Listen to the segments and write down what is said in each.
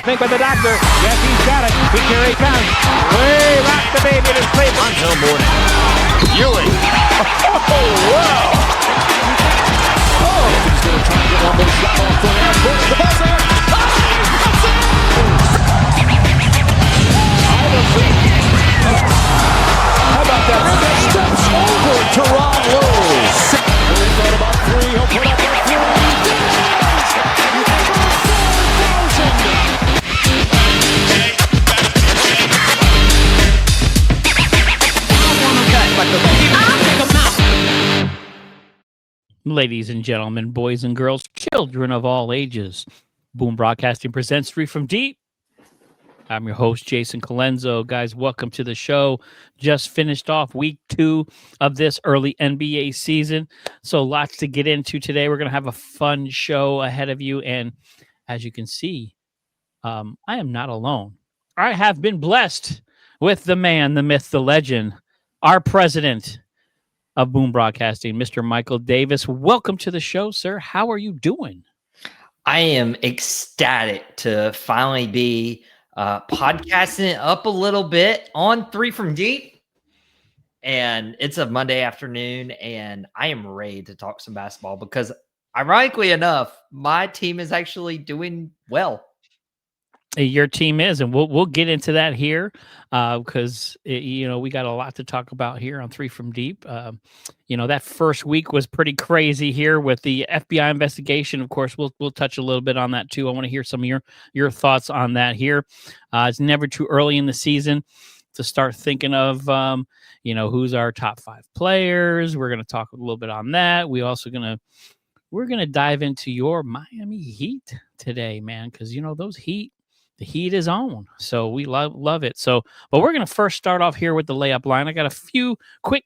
Think with the doctor. Yes, he's got it. Here he comes. Way back the baby to sleep. Until morning. Ewing. Oh, wow. Oh, he's going to try to get one more shot off the last push. The ball's there. How about that? Steps over Teron Lewis. He thought about three. He'll put up a three. Ladies and gentlemen, boys and girls, children of all ages, Boom Broadcasting presents Three from Deep. I'm your host, Jason Calenzo. Guys, welcome to the show. Just finished off week 2 of this early NBA season. So lots to get into today. We're going to have a fun show ahead of you. And as you can see, I am not alone. I have been blessed with the man, the myth, the legend, our president of Boom Broadcasting, Mr. Michael Davis. Welcome to the show, sir. How are you doing? I am ecstatic to finally be podcasting up a little bit on Three from Deep. And it's a Monday afternoon, and I am ready to talk some basketball because, ironically enough, my team is actually doing well. Your team is, and we'll get into that here because we got a lot to talk about here on Three from Deep. That first week was pretty crazy here with the FBI investigation. Of course, we'll touch a little bit on that too. I want to hear some of your thoughts on that here. It's never too early in the season to start thinking of who's our top 5 players. We're going to talk a little bit on that. We're gonna dive into your Miami Heat today, man, because those Heat. The heat is on, so we love it. But we're going to first start off here with the layup line. I got a few quick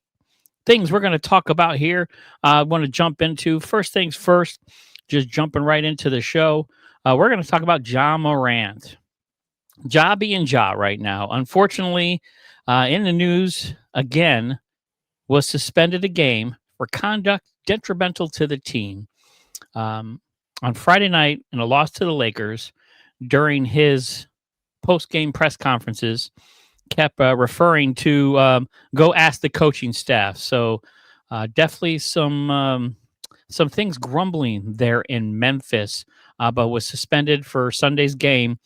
things we're going to talk about here. I want to jump into. First things first, just jumping right into the show. We're going to talk about Ja Morant. Ja being Ja right now. Unfortunately, in the news, again, was suspended a game for conduct detrimental to the team. On Friday night in a loss to the Lakers, during his post-game press conferences, kept referring to go ask the coaching staff. So definitely some things grumbling there in Memphis, but was suspended for Sunday's game.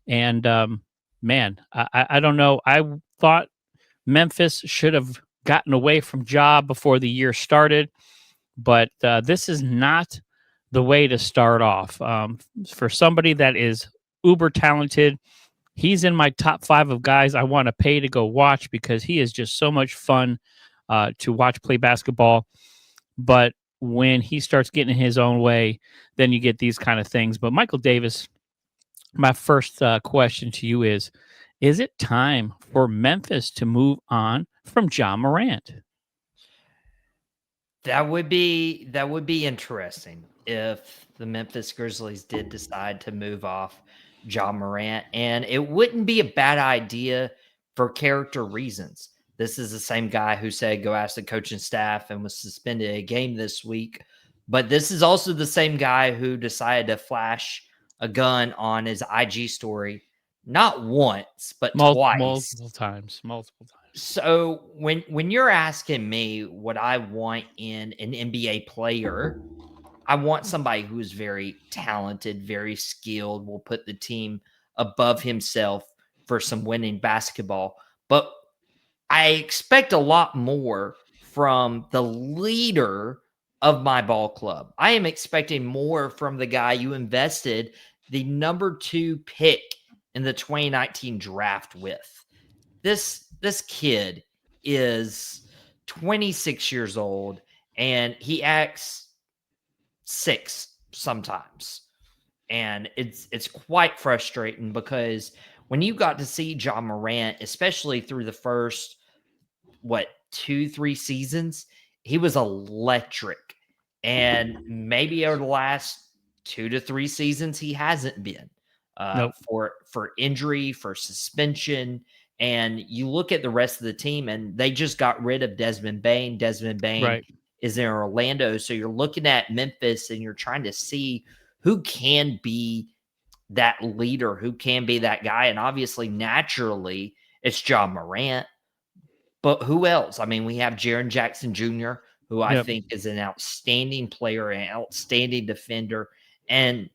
And I don't know. I thought Memphis should have gotten away from Ja before the year started, but this is not the way to start off. For somebody that is uber talented, he's in my top 5 of guys I want to pay to go watch because he is just so much fun to watch play basketball. But when he starts getting in his own way, then you get these kind of things. But Michael Davis, my first question to you is it time for Memphis to move on from Ja Morant? That would be interesting if the Memphis Grizzlies did decide to move off Ja Morant, and it wouldn't be a bad idea for character reasons. This is the same guy who said go ask the coaching staff and was suspended a game this week, but this is also the same guy who decided to flash a gun on his IG story not once but twice, multiple times. So when you're asking me what I want in an NBA player, I want somebody who is very talented, very skilled, will put the team above himself for some winning basketball. But I expect a lot more from the leader of my ball club. I am expecting more from the guy you invested the number 2 pick in the 2019 draft with. This kid is 26 years old, and he acts 6 sometimes. And it's quite frustrating because when you got to see Ja Morant, especially through the first, 2-3 seasons, he was electric. And maybe over the last 2 to 3 seasons, he hasn't been for injury, for suspension. And you look at the rest of the team, and they just got rid of Desmond Bane. Right. Is in Orlando. So you're looking at Memphis, and you're trying to see who can be that leader who can be that guy. And obviously, naturally, it's John Morant. But who else? I mean, we have Jaren Jackson Jr., who I think is an outstanding player, an outstanding defender. And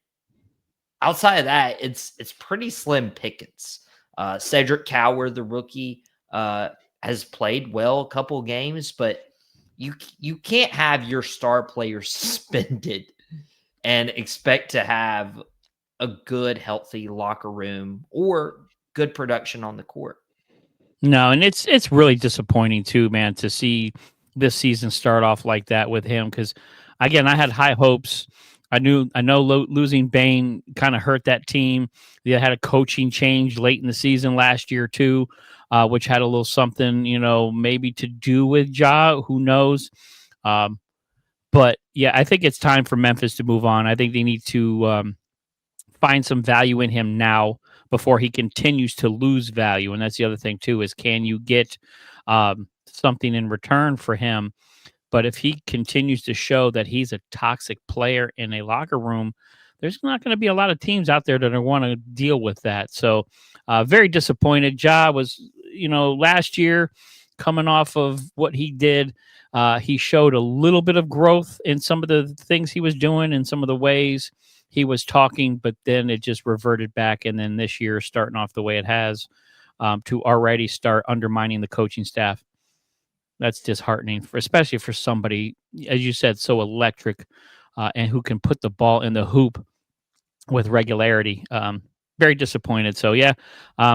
outside of that, it's pretty slim pickings. Cedric Coward, the rookie, has played well a couple of games, but you can't have your star player suspended and expect to have a good, healthy locker room or good production on the court. No, and it's really disappointing too, man, to see this season start off like that with him. Because again, I had high hopes. I know losing Bane kind of hurt that team. They had a coaching change late in the season last year too, which had a little something, maybe to do with Ja. Who knows? But yeah, I think it's time for Memphis to move on. I think they need to find some value in him now before he continues to lose value. And that's the other thing too, is can you get something in return for him? But if he continues to show that he's a toxic player in a locker room, there's not going to be a lot of teams out there that want to deal with that. So very disappointed. Ja was, last year coming off of what he did, he showed a little bit of growth in some of the things he was doing and some of the ways he was talking, but then it just reverted back. And then this year, starting off the way it has, to already start undermining the coaching staff. That's disheartening, especially for somebody, as you said, so electric and who can put the ball in the hoop with regularity. Very disappointed. So, yeah,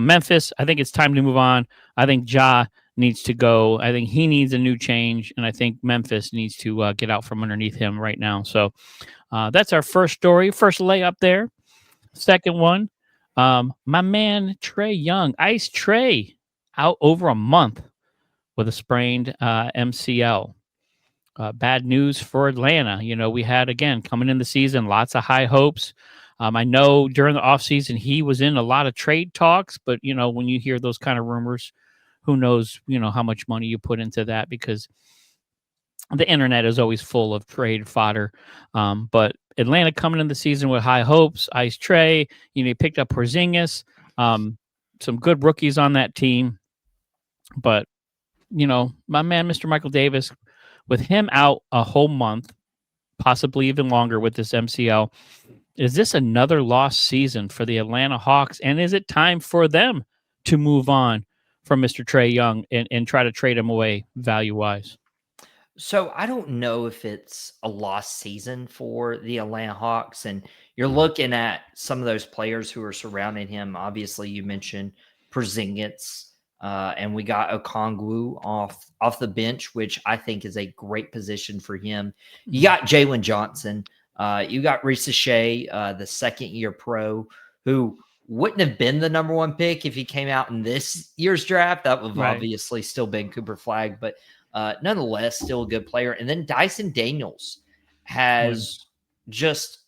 Memphis, I think it's time to move on. I think Ja needs to go. I think he needs a new change, and I think Memphis needs to get out from underneath him right now. So that's our first story, first layup there. Second one, my man Trae Young, Ice Trae, out over a month with a sprained MCL. Bad news for Atlanta. We had, again, coming in the season, lots of high hopes. I know during the offseason he was in a lot of trade talks, but, when you hear those kind of rumors, who knows, how much money you put into that, because the internet is always full of trade fodder. But Atlanta coming in the season with high hopes. Ice Trae, he picked up Porzingis, some good rookies on that team. But, my man, Mr. Michael Davis, with him out a whole month, possibly even longer with this MCL, is this another lost season for the Atlanta Hawks? And is it time for them to move on from Mr. Trae Young and try to trade him away value-wise? So I don't know if it's a lost season for the Atlanta Hawks. And you're looking at some of those players who are surrounding him. Obviously, you mentioned Porzingis, and we got Okongwu off the bench, which I think is a great position for him. You got Jalen Johnson. You got Risa Shea, the second-year pro, who wouldn't have been the number one pick if he came out in this year's draft. That would have obviously still been Cooper Flag, but nonetheless, still a good player. And then Dyson Daniels has just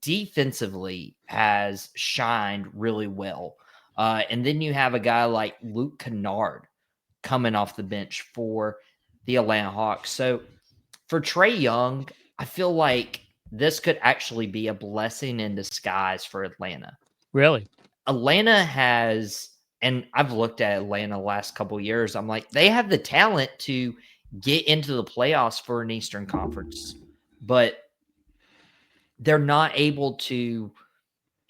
defensively has shined really well. And then you have a guy like Luke Kennard coming off the bench for the Atlanta Hawks. So for Trae Young, I feel like this could actually be a blessing in disguise for Atlanta. Really? Atlanta has, and I've looked at Atlanta the last couple of years, I'm like, they have the talent to get into the playoffs for an Eastern Conference, but they're not able to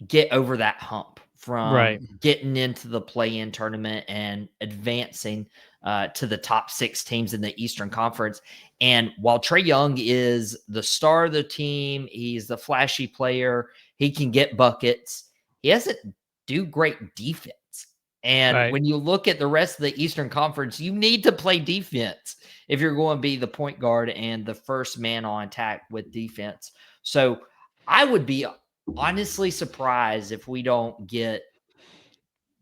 get over that hump from getting into the play-in tournament and advancing to the top 6 teams in the Eastern Conference. And while Trae Young is the star of the team, he's the flashy player, he can get buckets, he doesn't do great defense. And when you look at the rest of the Eastern Conference, you need to play defense if you're going to be the point guard and the first man on attack with defense. So I would be honestly surprised if we don't get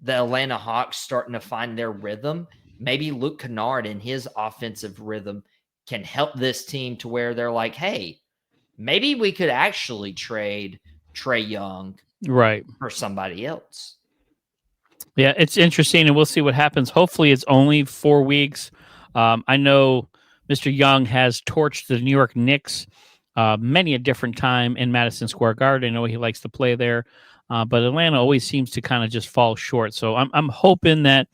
the Atlanta Hawks starting to find their rhythm. Maybe Luke Kennard and his offensive rhythm can help this team to where they're like, hey, maybe we could actually trade Trae Young for somebody else. Yeah, it's interesting, and we'll see what happens. Hopefully it's only 4 weeks. I know Mr. Young has torched the New York Knicks many a different time in Madison Square Garden. I know he likes to play there, but Atlanta always seems to kind of just fall short. So I'm hoping that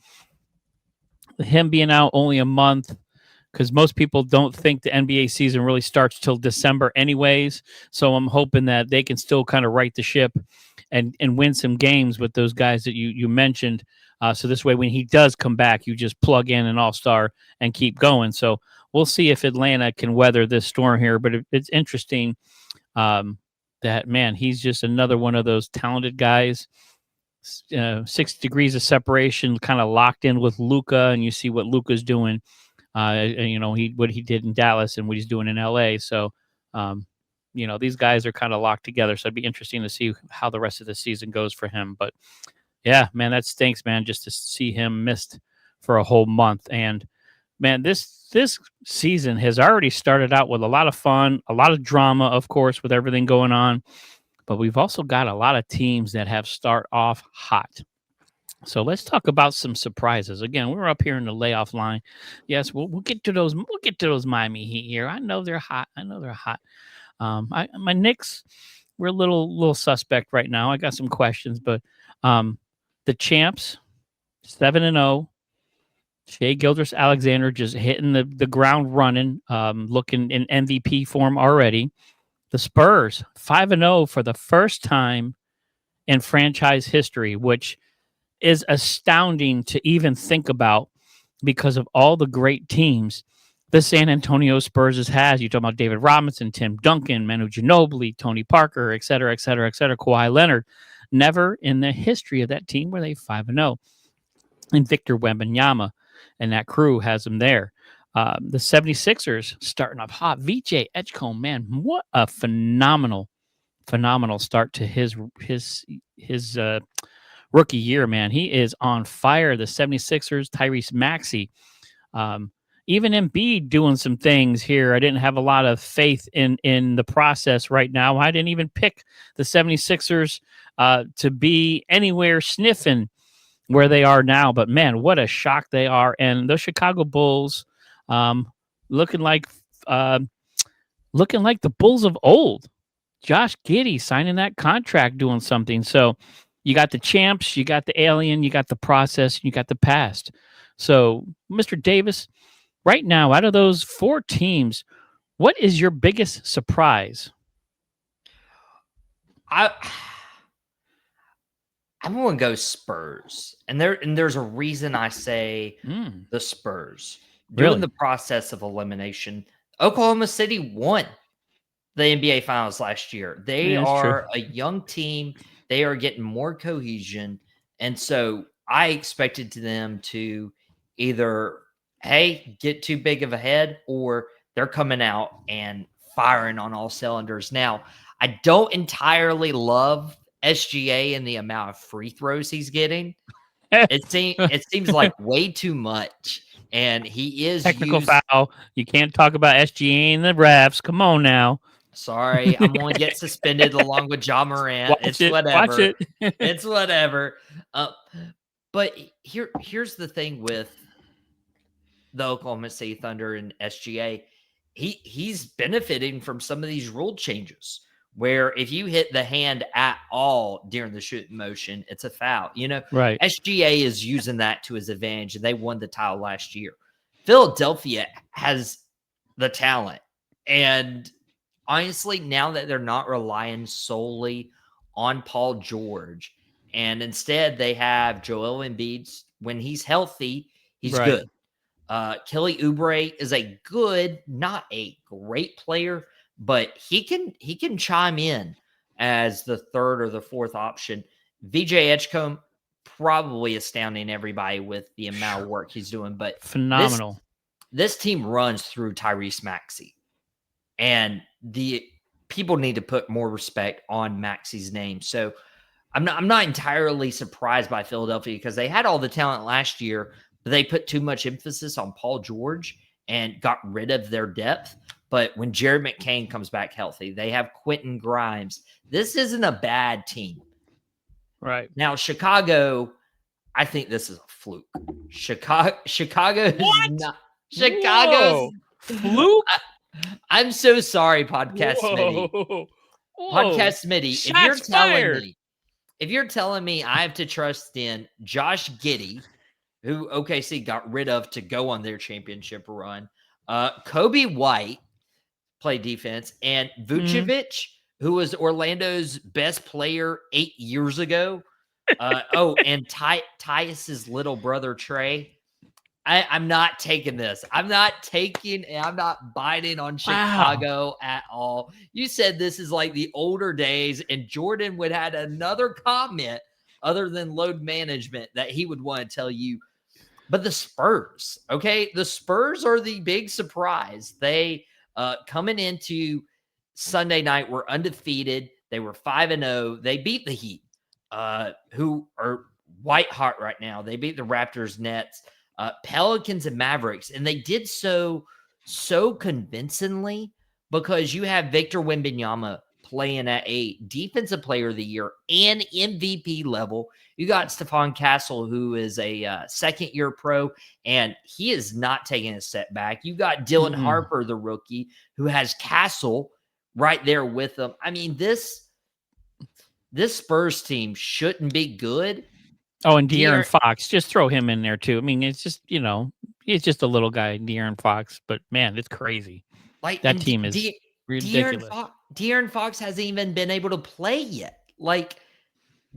him being out only a month, because most people don't think the NBA season really starts till December anyways. So I'm hoping that they can still kind of right the ship and win some games with those guys that you mentioned. So this way, when he does come back, you just plug in an all-star and keep going. So we'll see if Atlanta can weather this storm here. But it's interesting that, man, he's just another one of those talented guys. 6 degrees of separation, kind of locked in with Luka, and you see what Luka's doing. What he did in Dallas and what he's doing in LA. So, these guys are kind of locked together. So it'd be interesting to see how the rest of the season goes for him. But yeah, man, that stinks, man, just to see him missed for a whole month. And man, this season has already started out with a lot of fun, a lot of drama, of course, with everything going on. But we've also got a lot of teams that have start off hot. So let's talk about some surprises. Again, we're up here in the layoff line. Yes, we'll get to those. We'll get to those Miami Heat here. I know they're hot. My Knicks, we're a little suspect right now. I got some questions, but the champs, 7-0. Shai Gilgeous-Alexander just hitting the ground running, looking in MVP form already. The Spurs, 5-0 for the first time in franchise history, which is astounding to even think about because of all the great teams the San Antonio Spurs has. You talk about David Robinson, Tim Duncan, Manu Ginobili, Tony Parker, et cetera, et cetera, et cetera, Kawhi Leonard. Never in the history of that team were they 5-0. And Victor Wembanyama and that crew has them there. The 76ers starting off hot. VJ Edgecombe, man, what a phenomenal start to his rookie year, man. He is on fire. The 76ers, Tyrese Maxey, even Embiid doing some things here. I didn't have a lot of faith in the process right now. I didn't even pick the 76ers to be anywhere sniffing where they are now. But, man, what a shock they are. And the Chicago Bulls looking like the Bulls of old. Josh Giddey signing that contract, doing something. So you got the champs, you got the alien, you got the process, you got the past. So, Mr. Davis, right now, out of those 4 teams, what is your biggest surprise? I'm going to go Spurs, and there's a reason I say the Spurs. During the process of elimination, Oklahoma City won the NBA Finals last year. They are a young team. They are getting more cohesion, and so I expected them to either get too big of a head, or they're coming out and firing on all cylinders. Now, I don't entirely love SGA and the amount of free throws he's getting. It seems like way too much, and he is technical foul. You can't talk about SGA and the refs. Come on now. Sorry, I'm going to get suspended along with Ja Morant. Whatever. It's whatever. But here's the thing with the Oklahoma City Thunder and SGA. He's benefiting from some of these rule changes, where if you hit the hand at all during the shooting motion, it's a foul. Right. SGA is using that to his advantage, and they won the title last year. Philadelphia has the talent, and honestly, now that they're not relying solely on Paul George, and instead they have Joel Embiid, when he's healthy, he's good. Kelly Oubre is a good, not a great player, but he can chime in as the third or the fourth option. VJ Edgecombe, probably astounding everybody with the amount of work he's doing, but phenomenal. This team runs through Tyrese Maxey, and the people need to put more respect on Maxey's name. So I'm not entirely surprised by Philadelphia, because they had all the talent last year, but they put too much emphasis on Paul George and got rid of their depth. But when Jared McCain comes back healthy, they have Quentin Grimes. This isn't a bad team. Right. Now, Chicago, I think this is a fluke. Chicago is not. Chicago's fluke? I'm so sorry, Podcast Smitty. Whoa. Podcast Smitty, Shots fired. if you're telling me I have to trust in Josh Giddey, who OKC got rid of to go on their championship run, Kobe White play defense, and Vucevic, who was Orlando's best player 8 years ago. And Tyus's little brother Trey. I'm not taking this. I'm not biting on Chicago at all. You said this is like the older days, and Jordan would have another comment other than load management that he would want to tell you. But the Spurs, okay? The Spurs are the big surprise. They coming into Sunday night were undefeated. They were 5-0. They beat the Heat, who are white hot right now. They beat the Raptors, Nets, Pelicans, and Mavericks, and they did so convincingly because you have Victor Wembanyama playing at a defensive player of the year and MVP level. You got Stephon Castle, who is a second-year pro, and he is not taking a step back. You got Dylan Harper, the rookie, who has Castle right there with him. I mean, this Spurs team shouldn't be good. Oh, and De'Aaron Fox, just throw him in there too. I mean, it's just, he's just a little guy, De'Aaron Fox, but man, it's crazy. Like that team is ridiculous. De'Aaron Fox hasn't even been able to play yet. Like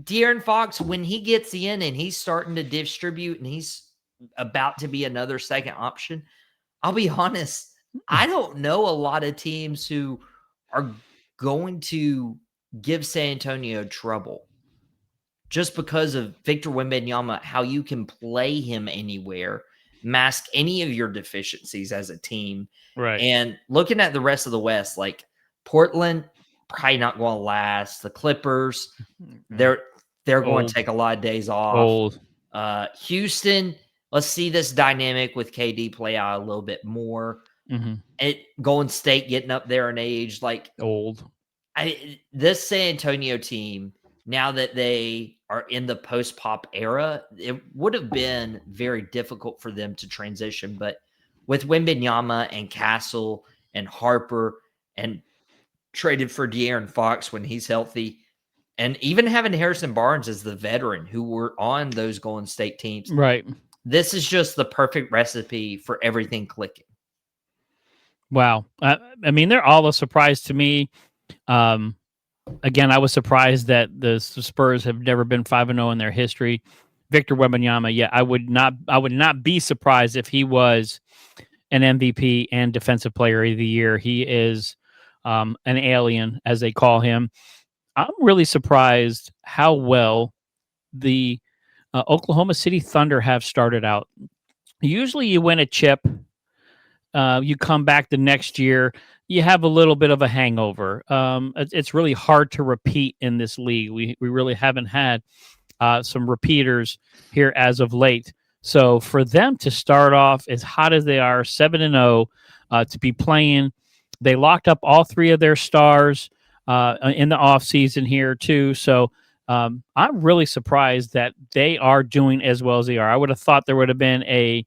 De'Aaron Fox, when he gets in and he's starting to distribute and he's about to be another second option, I'll be honest, I don't know a lot of teams who are going to give San Antonio trouble. Just because of Victor Wembanyama, how you can play him anywhere, mask any of your deficiencies as a team. Right. And looking at the rest of the West, like Portland, probably not going to last. The Clippers, they're going to take a lot of days off. Houston, let's see this dynamic with KD play out a little bit more. Golden State getting up there in age, like this San Antonio team, now that they are in the post-pop era, it would have been very difficult for them to transition. But with Wembanyama and Castle and Harper and traded for De'Aaron Fox when he's healthy, and even having Harrison Barnes as the veteran who were on those Golden State teams. Right. This is just the perfect recipe for everything clicking. Wow. I mean, they're all a surprise to me. Again, I was surprised that the Spurs have never been 5-0 in their history. Victor Wembanyama, I would not be surprised if he was an MVP and Defensive Player of the Year. He is an alien, as they call him. I'm really surprised how well the Oklahoma City Thunder have started out. Usually you win a chip, you come back the next year, you have a little bit of a hangover. It's really hard to repeat in this league. We really haven't had some repeaters here as of late. So for them to start off as hot as they are, 7-0, to be playing, they locked up all three of their stars in the offseason here too. So I'm really surprised that they are doing as well as they are. I would have thought there would have been a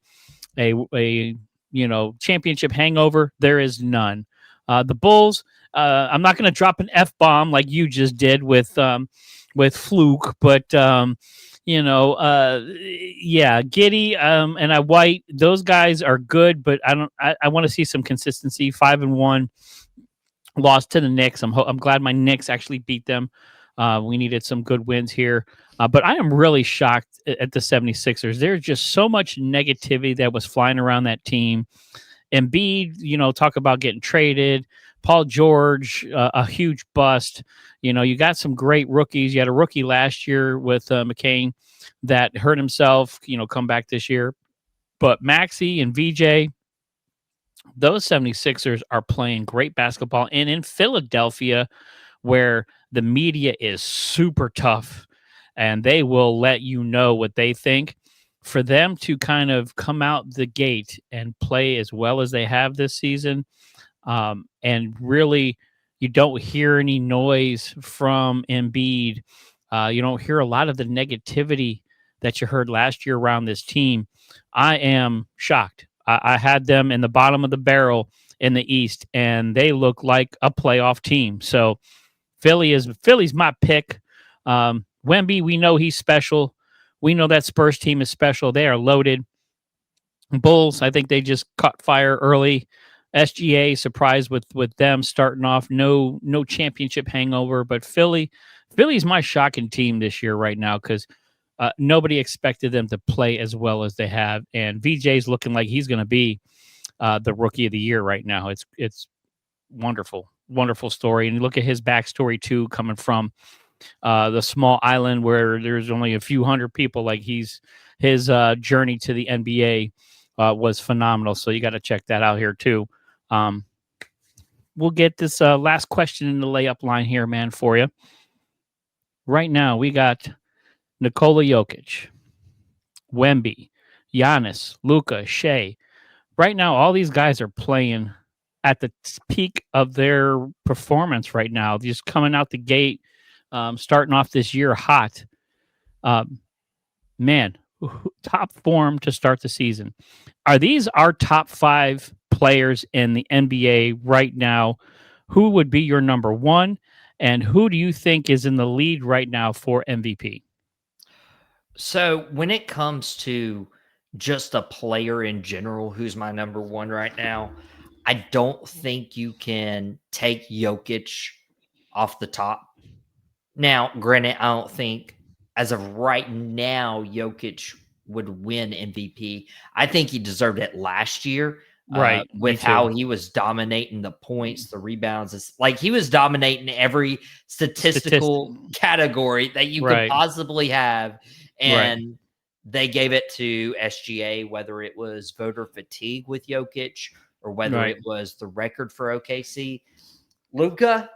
championship hangover. There is none. The Bulls, I'm not going to drop an F-bomb like you just did with Fluke, but Giddey and White, those guys are good, but I want to see some consistency. 5-1, lost to the Knicks. I'm glad my Knicks actually beat them. We needed some good wins here. But I am really shocked at the 76ers. There's just so much negativity that was flying around that team. Embiid, talk about getting traded. Paul George, a huge bust. You got some great rookies. You had a rookie last year with McCain that hurt himself, come back this year. But Maxey and VJ, those 76ers are playing great basketball. And in Philadelphia, where the media is super tough and they will let you know what they think, for them to kind of come out the gate and play as well as they have this season, and really you don't hear any noise from Embiid. You don't hear a lot of the negativity that you heard last year around this team. I am shocked. I had them in the bottom of the barrel in the East, and they look like a playoff team. So Philly's my pick. Wemby, we know he's special. We know that Spurs team is special. They are loaded. Bulls, I think they just caught fire early. SGA surprised with them starting off. No championship hangover, but Philly's my shocking team this year right now because nobody expected them to play as well as they have, and VJ's looking like he's going to be the rookie of the year right now. It's wonderful story, and you look at his backstory too, coming from the small island where there's only a few hundred people. Like his journey to the NBA was phenomenal. So you got to check that out here too. We'll get this last question in the layup line here, man, for you. Right now, we got Nikola Jokic, Wemby, Giannis, Luka, Shai. Right now, all these guys are playing at the peak of their performance right now, just coming out the gate, starting off this year hot. Man, top form to start the season. Are these our top 5 players in the NBA right now? Who would be your number 1? And who do you think is in the lead right now for MVP? So when it comes to just a player in general, who's my number 1 right now, I don't think you can take Jokic off the top. Now, granted, I don't think as of right now, Jokic would win MVP. I think he deserved it last year. Right. With how he was dominating the points, the rebounds. It's like he was dominating every statistical category that you could possibly have. And they gave it to SGA, whether it was voter fatigue with Jokic or whether it was the record for OKC. Luka,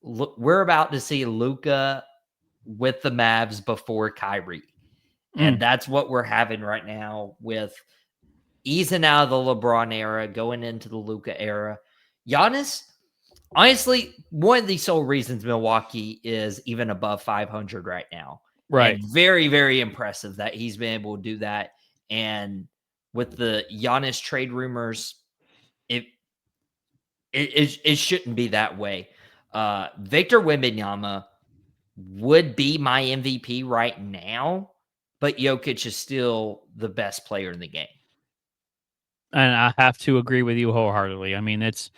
look, we're about to see Luka with the Mavs before Kyrie. And that's what we're having right now with easing out of the LeBron era, going into the Luka era. Giannis, honestly, one of the sole reasons Milwaukee is even above 500 right now. Right. And very, very impressive that he's been able to do that. And with the Giannis trade rumors, it shouldn't be that way. Victor Wembanyama would be my MVP right now, but Jokic is still the best player in the game. And I have to agree with you wholeheartedly. I mean, it's,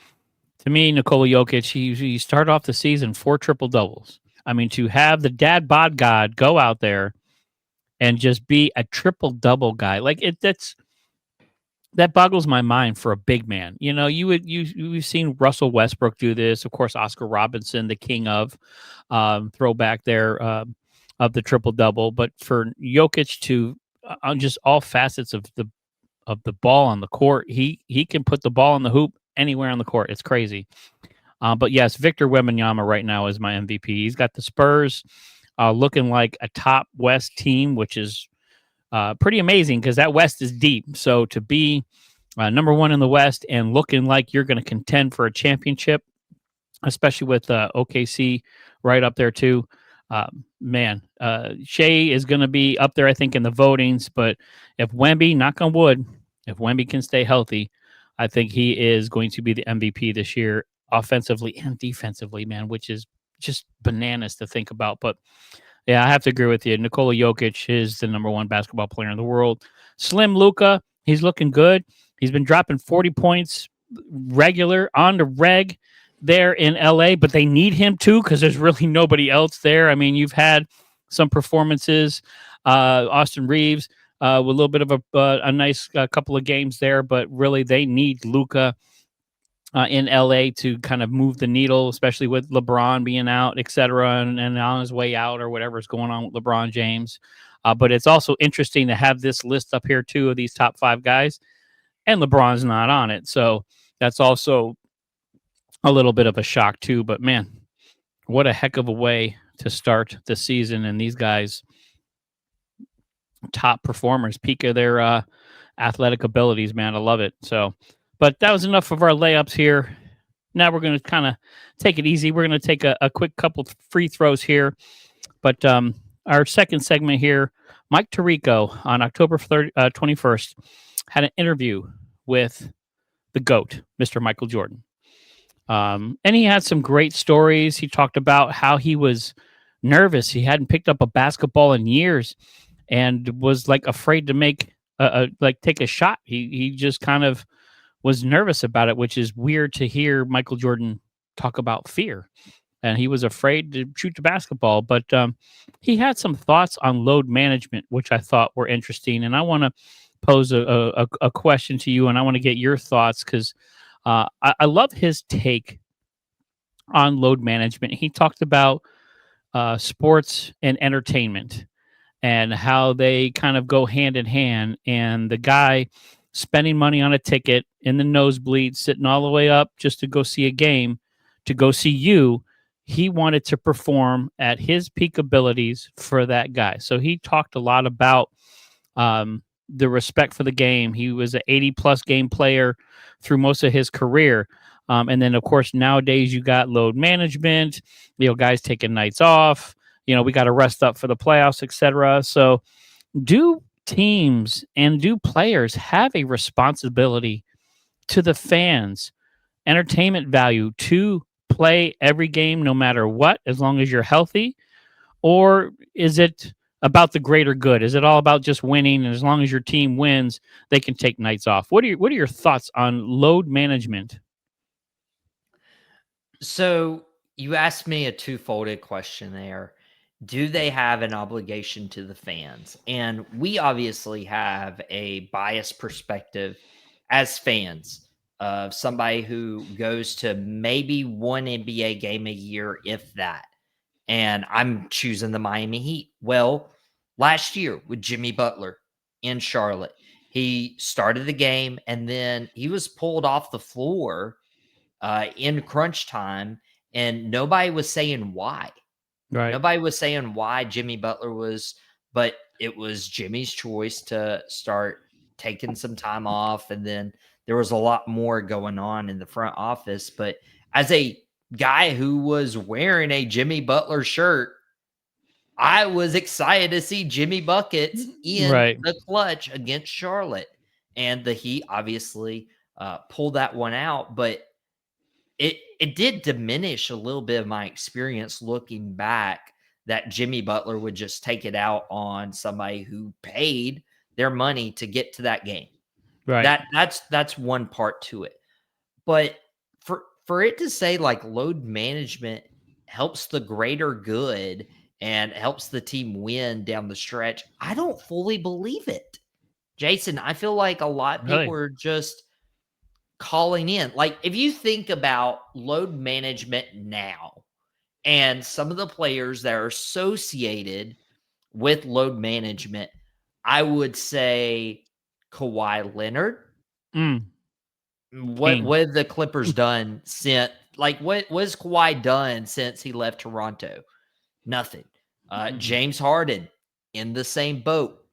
to me, Nikola Jokic, he started off the season 4 triple-doubles. I mean, to have the dad bod god go out there and just be a triple-double guy, like that boggles my mind for a big man. You know, you've seen Russell Westbrook do this. Of course, Oscar Robertson, the king of throwback there of the triple-double. But for Jokic to on just all facets of the ball on the court, he can put the ball in the hoop anywhere on the court. It's crazy. But yes, Victor Wembanyama right now is my MVP. He's got the Spurs looking like a top West team, which is pretty amazing because that West is deep. So to be number 1 in the West and looking like you're going to contend for a championship, especially with OKC right up there too. Man, Shai is going to be up there, I think, in the votings. But if Wemby, knock on wood, if Wemby can stay healthy, I think he is going to be the MVP this year, offensively and defensively, man, which is just bananas to think about. But yeah, I have to agree with you. Nikola Jokic is the number 1 basketball player in the world. Slim Luka, he's looking good. He's been dropping 40 points regular on the reg there in LA, but they need him too because there's really nobody else there. I mean, you've had some performances, Austin Reeves with a little bit of a nice couple of games there, but really they need Luka in LA to kind of move the needle, especially with LeBron being out, et cetera, and on his way out or whatever's going on with LeBron James. But it's also interesting to have this list up here too of these top 5 guys, and LeBron's not on it. So that's also a little bit of a shock too. But man, what a heck of a way to start the season. And these guys, top performers, peak of their athletic abilities, man. I love it. So, but that was enough of our layups here. Now we're going to kind of take it easy. We're going to take a quick couple free throws here. But our second segment here, Mike Tirico on October 21st had an interview with the GOAT, Mr. Michael Jordan. And he had some great stories. He talked about how he was nervous. He hadn't picked up a basketball in years and was like afraid to take a shot. He just kind of was nervous about it, which is weird to hear Michael Jordan talk about fear. And he was afraid to shoot the basketball. But he had some thoughts on load management, which I thought were interesting. And I want to pose a question to you, and I want to get your thoughts because I love his take on load management. He talked about sports and entertainment and how they kind of go hand in hand. And the guy spending money on a ticket in the nosebleed, sitting all the way up just to go see a game, to go see you, he wanted to perform at his peak abilities for that guy. So he talked a lot about the respect for the game. He was an 80-plus game player through most of his career. And then, of course, nowadays you got load management, guys taking nights off. We got to rest up for the playoffs, etc. So do teams and do players have a responsibility to the fans, entertainment value, to play every game no matter what, as long as you're healthy? Or is it about the greater good? Is it all about just winning, and as long as your team wins, they can take nights off? What are your thoughts on load management? So you asked me a two-folded question there. Do they have an obligation to the fans? And we obviously have a biased perspective as fans of somebody who goes to maybe one NBA game a year, if that. And I'm choosing the Miami Heat. Well, last year with Jimmy Butler in Charlotte, he started the game and then he was pulled off the floor in crunch time, and nobody was saying why. Right. Nobody was saying why Jimmy Butler was, but it was Jimmy's choice to start taking some time off. And then there was a lot more going on in the front office. But as a guy who was wearing a Jimmy Butler shirt, I was excited to see Jimmy Buckets in Right. the clutch against Charlotte. And the Heat obviously pulled that one out. But it did diminish a little bit of my experience looking back that Jimmy Butler would just take it out on somebody who paid their money to get to that game. Right. That's one part to it. But for it to say like load management helps the greater good and helps the team win down the stretch, I don't fully believe it. Jason, I feel like a lot of people are just calling in. Like, if you think about load management now and some of the players that are associated with load management, I would say Kawhi Leonard. What have the Clippers done since? Like, what has Kawhi done since he left Toronto? Nothing. James Harden in the same boat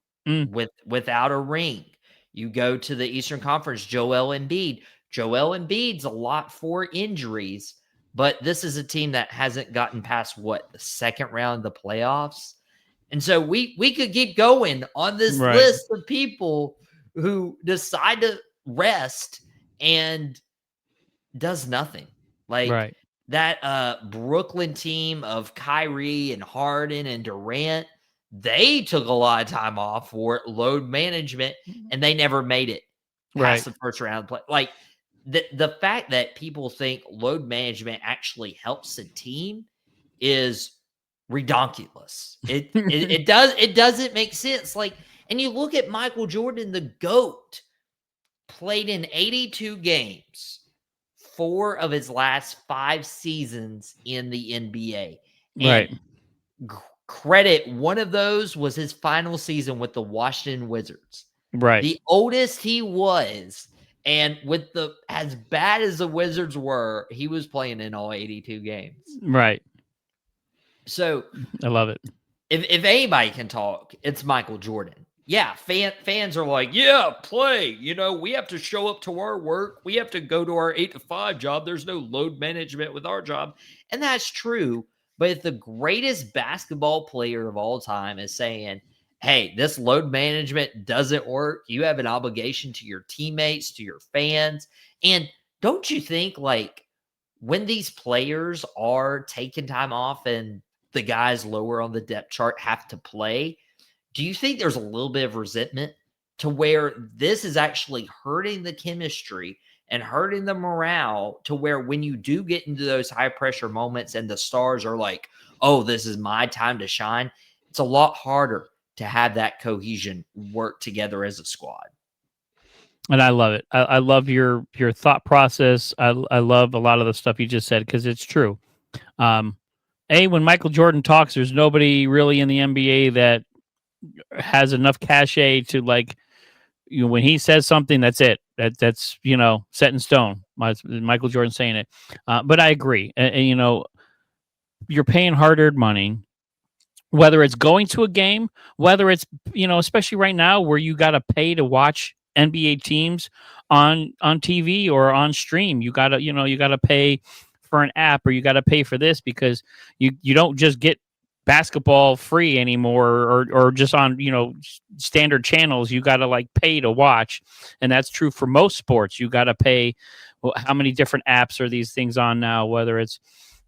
without a ring. You go to the Eastern Conference, Joel Embiid. Joel Embiid's a lot for injuries, but this is a team that hasn't gotten past the second round of the playoffs. And so we could keep going on this list of people who decide to rest and does nothing. Like that Brooklyn team of Kyrie and Harden and Durant, they took a lot of time off for load management and they never made it past the first round of play. Like the fact that people think load management actually helps a team is redonkulous. It doesn't make sense. Like, and you look at Michael Jordan, the GOAT, played in 82 games, 4 of his last 5 seasons in the NBA. And credit, one of those was his final season with the Washington Wizards. The oldest he was, and with as bad as the Wizards were, he was playing in all 82 games. So I love it. If anybody can talk, it's Michael Jordan. Yeah, fans are like, yeah, play. We have to show up to our work. We have to go to our 8 to 5 job. There's no load management with our job. And that's true. But if the greatest basketball player of all time is saying, hey, this load management doesn't work. You have an obligation to your teammates, to your fans. And don't you think, like, when these players are taking time off and the guys lower on the depth chart have to play, do you think there's a little bit of resentment to where this is actually hurting the chemistry and hurting the morale, to where when you do get into those high pressure moments and the stars are like, oh, this is my time to shine, it's a lot harder to have that cohesion work together as a squad? And I love it. I love your thought process. I love a lot of the stuff you just said, because it's true. When Michael Jordan talks, there's nobody really in the NBA that has enough cachet to, like, when he says something, that's it. That's set in stone. Michael Jordan saying it. But I agree. And you're paying hard-earned money, whether it's going to a game, whether it's, especially right now where you got to pay to watch NBA teams on TV or on stream. You got to pay for an app, or you got to pay for this, because you don't just get basketball free anymore, or just on standard channels. You got to, like, pay to watch, and that's true for most sports. You got to pay. How many different apps are these things on now, whether it's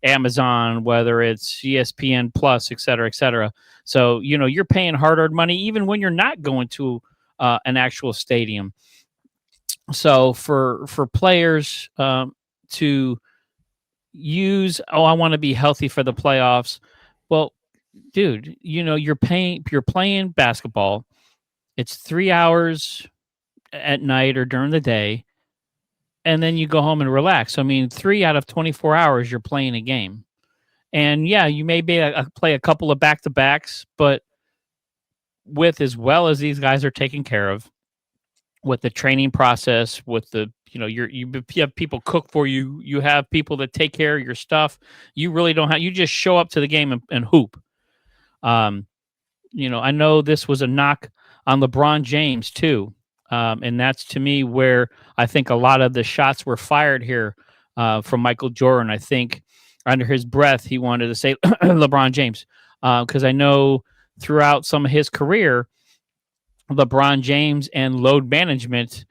Amazon, whether it's ESPN Plus, et cetera, et cetera. So you're paying hard-earned money even when you're not going to an actual stadium. So for players to use, I want to be healthy for the playoffs. Well, dude, you're playing basketball. It's 3 hours at night or during the day, and then you go home and relax. I mean, 3 out of 24 hours you're playing a game. And yeah, you may play a couple of back-to-backs, but with, as well as these guys are taken care of, with the training process, with the you have people cook for you, you have people that take care of your stuff. You really don't have, you just show up to the game and hoop. I know this was a knock on LeBron James too, and that's, to me, where I think a lot of the shots were fired here from Michael Jordan. I think under his breath he wanted to say LeBron James, because I know throughout some of his career, LeBron James and load management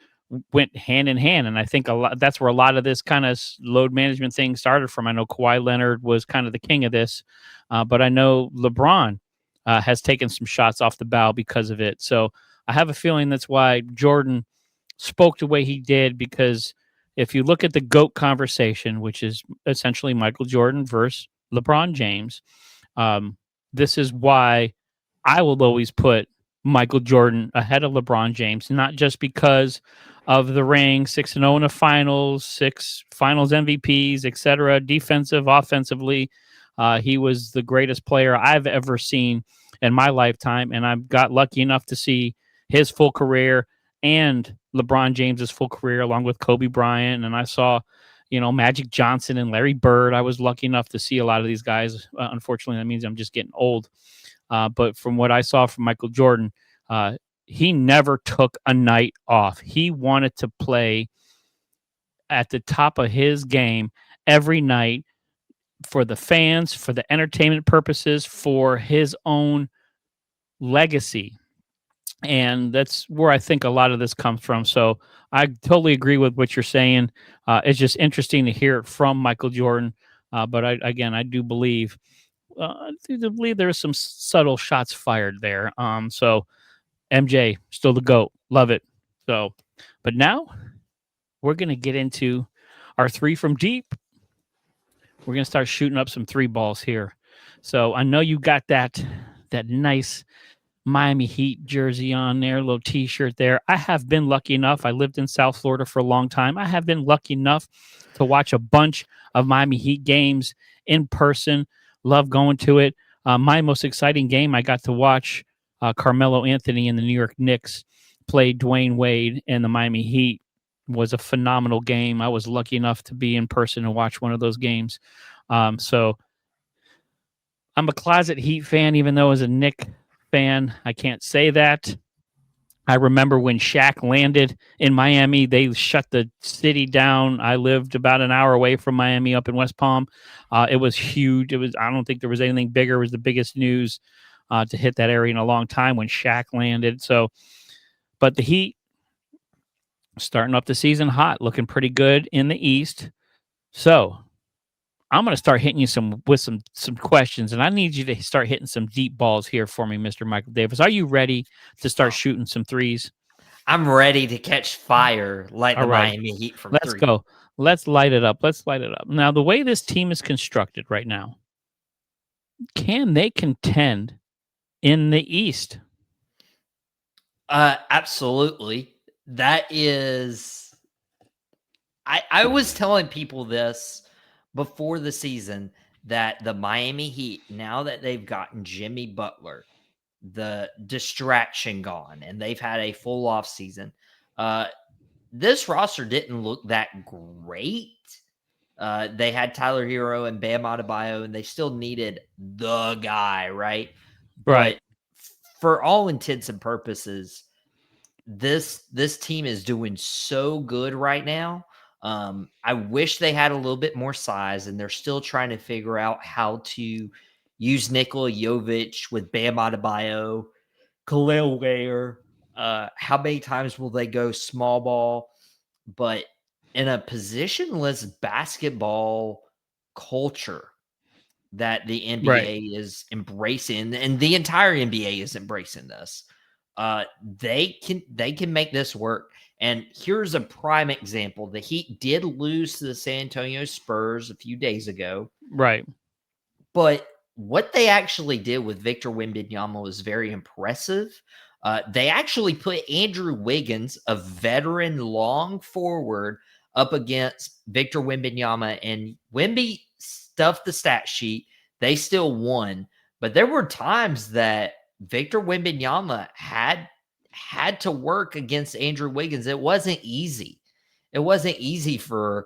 went hand in hand. And I think that's where a lot of this kind of load management thing started from. I know Kawhi Leonard was kind of the king of this, but I know LeBron has taken some shots off the bow because of it. So I have a feeling that's why Jordan spoke the way he did, because if you look at the GOAT conversation, which is essentially Michael Jordan versus LeBron James, this is why I will always put Michael Jordan ahead of LeBron James, not just because of the ring, 6-0 in the finals, 6 finals MVPs, etc., defensive, offensively. He was the greatest player I've ever seen in my lifetime, and I've got lucky enough to see his full career and LeBron James's full career, along with Kobe Bryant, and I saw, Magic Johnson and Larry Bird. I was lucky enough to see a lot of these guys. Unfortunately, that means I'm just getting old. But from what I saw from Michael Jordan, he never took a night off. He wanted to play at the top of his game every night, for the fans, for the entertainment purposes, for his own legacy. And that's where I think a lot of this comes from. So I totally agree with what you're saying. It's just interesting to hear it from Michael Jordan. But I do believe there's some subtle shots fired there. So MJ, still the GOAT. Love it. So, but now we're going to get into our 3 from deep. We're going to start shooting up some 3 balls here. So I know you got that nice Miami Heat jersey on there, little T-shirt there. I have been lucky enough. I lived in South Florida for a long time. I have been lucky enough to watch a bunch of Miami Heat games in person. Love going to it. My most exciting game, I got to watch Carmelo Anthony and the New York Knicks play Dwayne Wade and the Miami Heat. Was a phenomenal game. I was lucky enough to be in person and watch one of those games. So I'm a closet Heat fan, even though as a Knick fan, I can't say that. I remember when Shaq landed in Miami, they shut the city down. I lived about an hour away from Miami up in West Palm. It was huge. I don't think there was anything bigger. It was the biggest news to hit that area in a long time when Shaq landed. So, but the Heat starting up the season hot, looking pretty good in the East. So I'm going to start hitting you with some questions, and I need you to start hitting some deep balls here for me, Mr. Michael Davis. Are you ready to start shooting some threes? I'm ready to catch fire like All the right. Miami Heat from Let's 3. go. Let's light it up. Let's light it up. Now, the way this team is constructed right now, can they contend in the East? Absolutely. That is, I was telling people this before the season that the Miami Heat, now that they've gotten Jimmy Butler, the distraction gone, and they've had a full off season, this roster didn't look that great. They had Tyler Herro and Bam Adebayo, and they still needed the guy, right? Right. But for all intents and purposes, this team is doing so good right now. I wish they had a little bit more size, and they're still trying to figure out how to use Nikola Jovic with Bam Adebayo, Khalil Ware. How many times will they go small ball? But in a positionless basketball culture that the NBA is embracing, and the entire NBA is embracing this, they can make this work. And here's a prime example: the Heat did lose to the San Antonio Spurs a few days ago, Right. but what they actually did with Victor Wembanyama was very impressive. They actually put Andrew Wiggins, a veteran long forward, up against Victor Wembanyama, and Wemby stuffed the stat sheet. They still won, but there were times that Victor Wembanyama had to work against Andrew Wiggins. It wasn't easy. It wasn't easy for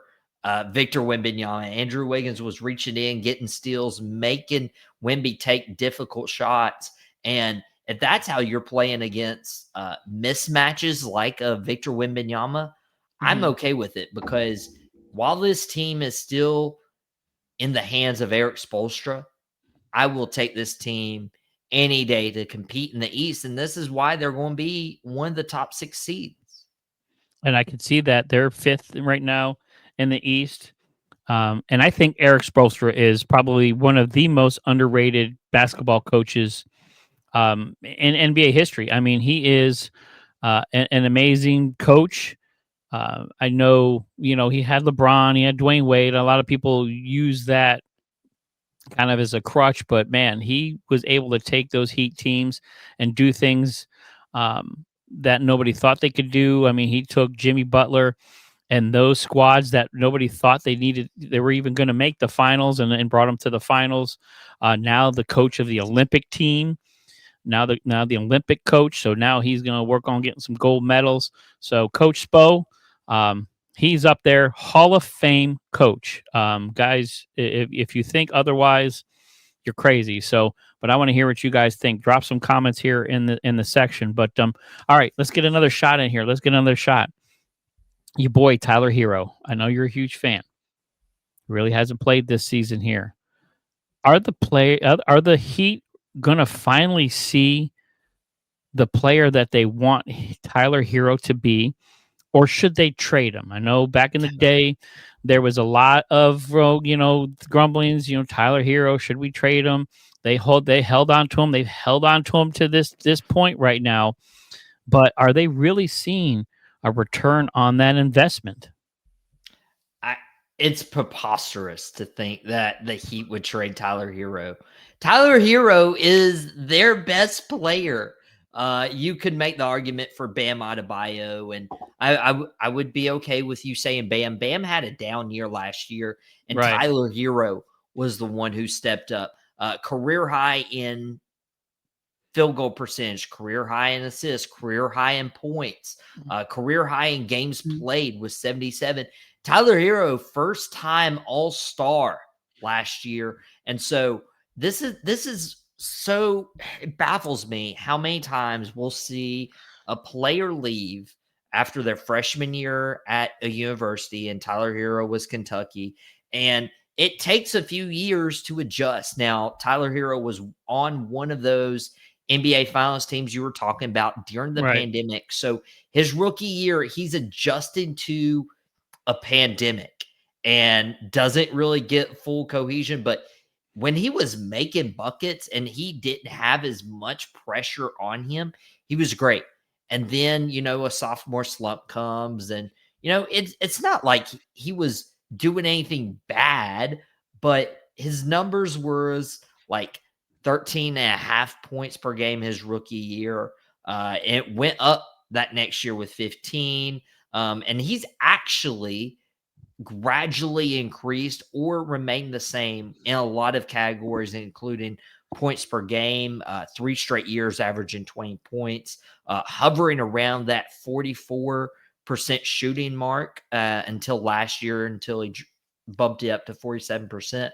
Victor Wembanyama. Andrew Wiggins was reaching in, getting steals, making Wemby take difficult shots. And if that's how you're playing against mismatches like Victor Wembanyama, I'm okay with it, because while this team is still in the hands of Eric Spoelstra, I will take this team any day to compete in the East. And this is why they're going to be one of the top 6 seeds. And I can see that they're 5th right now in the East. And I think Eric Spoelstra is probably one of the most underrated basketball coaches in NBA history. I mean, he is an amazing coach. I know, he had LeBron, he had Dwayne Wade. A lot of people use that kind of as a crutch, but man, he was able to take those Heat teams and do things that nobody thought they could do. I mean, he took Jimmy Butler and those squads that nobody thought they were even going to make the finals, and brought them to the finals. Now the coach of the Olympic team, now the Olympic coach. So now he's going to work on getting some gold medals. So Coach Spo, he's up there, Hall of Fame coach. Guys, if you think otherwise, you're crazy. So, but I want to hear what you guys think. Drop some comments here in the section. But all right, let's get another shot in here. Let's get another shot. Your boy Tyler Herro. I know you're a huge fan. Really hasn't played this season here. Are the Heat gonna finally see the player that they want Tyler Herro to be, or should they trade him? I know back in the day there was a lot of grumblings. Tyler Herro, should we trade him? They held on to him. They've held on to him to this point right now. But are they really seeing a return on that investment? It's preposterous to think that the Heat would trade Tyler Herro. Tyler Herro is their best player. You could make the argument for Bam Adebayo, and I would be okay with you saying Bam. Bam had a down year last year, and Right. Tyler Herro was the one who stepped up. Career high in field goal percentage, career high in assists, career high in points, career high in games played with 77. Tyler Herro, first time All-Star last year. And so this is so, it baffles me how many times we'll see a player leave after their freshman year at a university, and Tyler Herro was Kentucky, and it takes a few years to adjust. Now, Tyler Herro was on one of those NBA Finals teams you were talking about during the pandemic. So his rookie year, he's adjusted to a pandemic and doesn't really get full cohesion. But when he was making buckets and he didn't have as much pressure on him, he was great. And then, a sophomore slump comes and, it's not like he was doing anything bad, but his numbers was like 13 and a half points per game his rookie year. It went up that next year with 15. And he's actually gradually increased or remained the same in a lot of categories, including points per game, 3 straight years averaging 20 points, hovering around that 44% shooting mark until last year, until he bumped it up to 47%.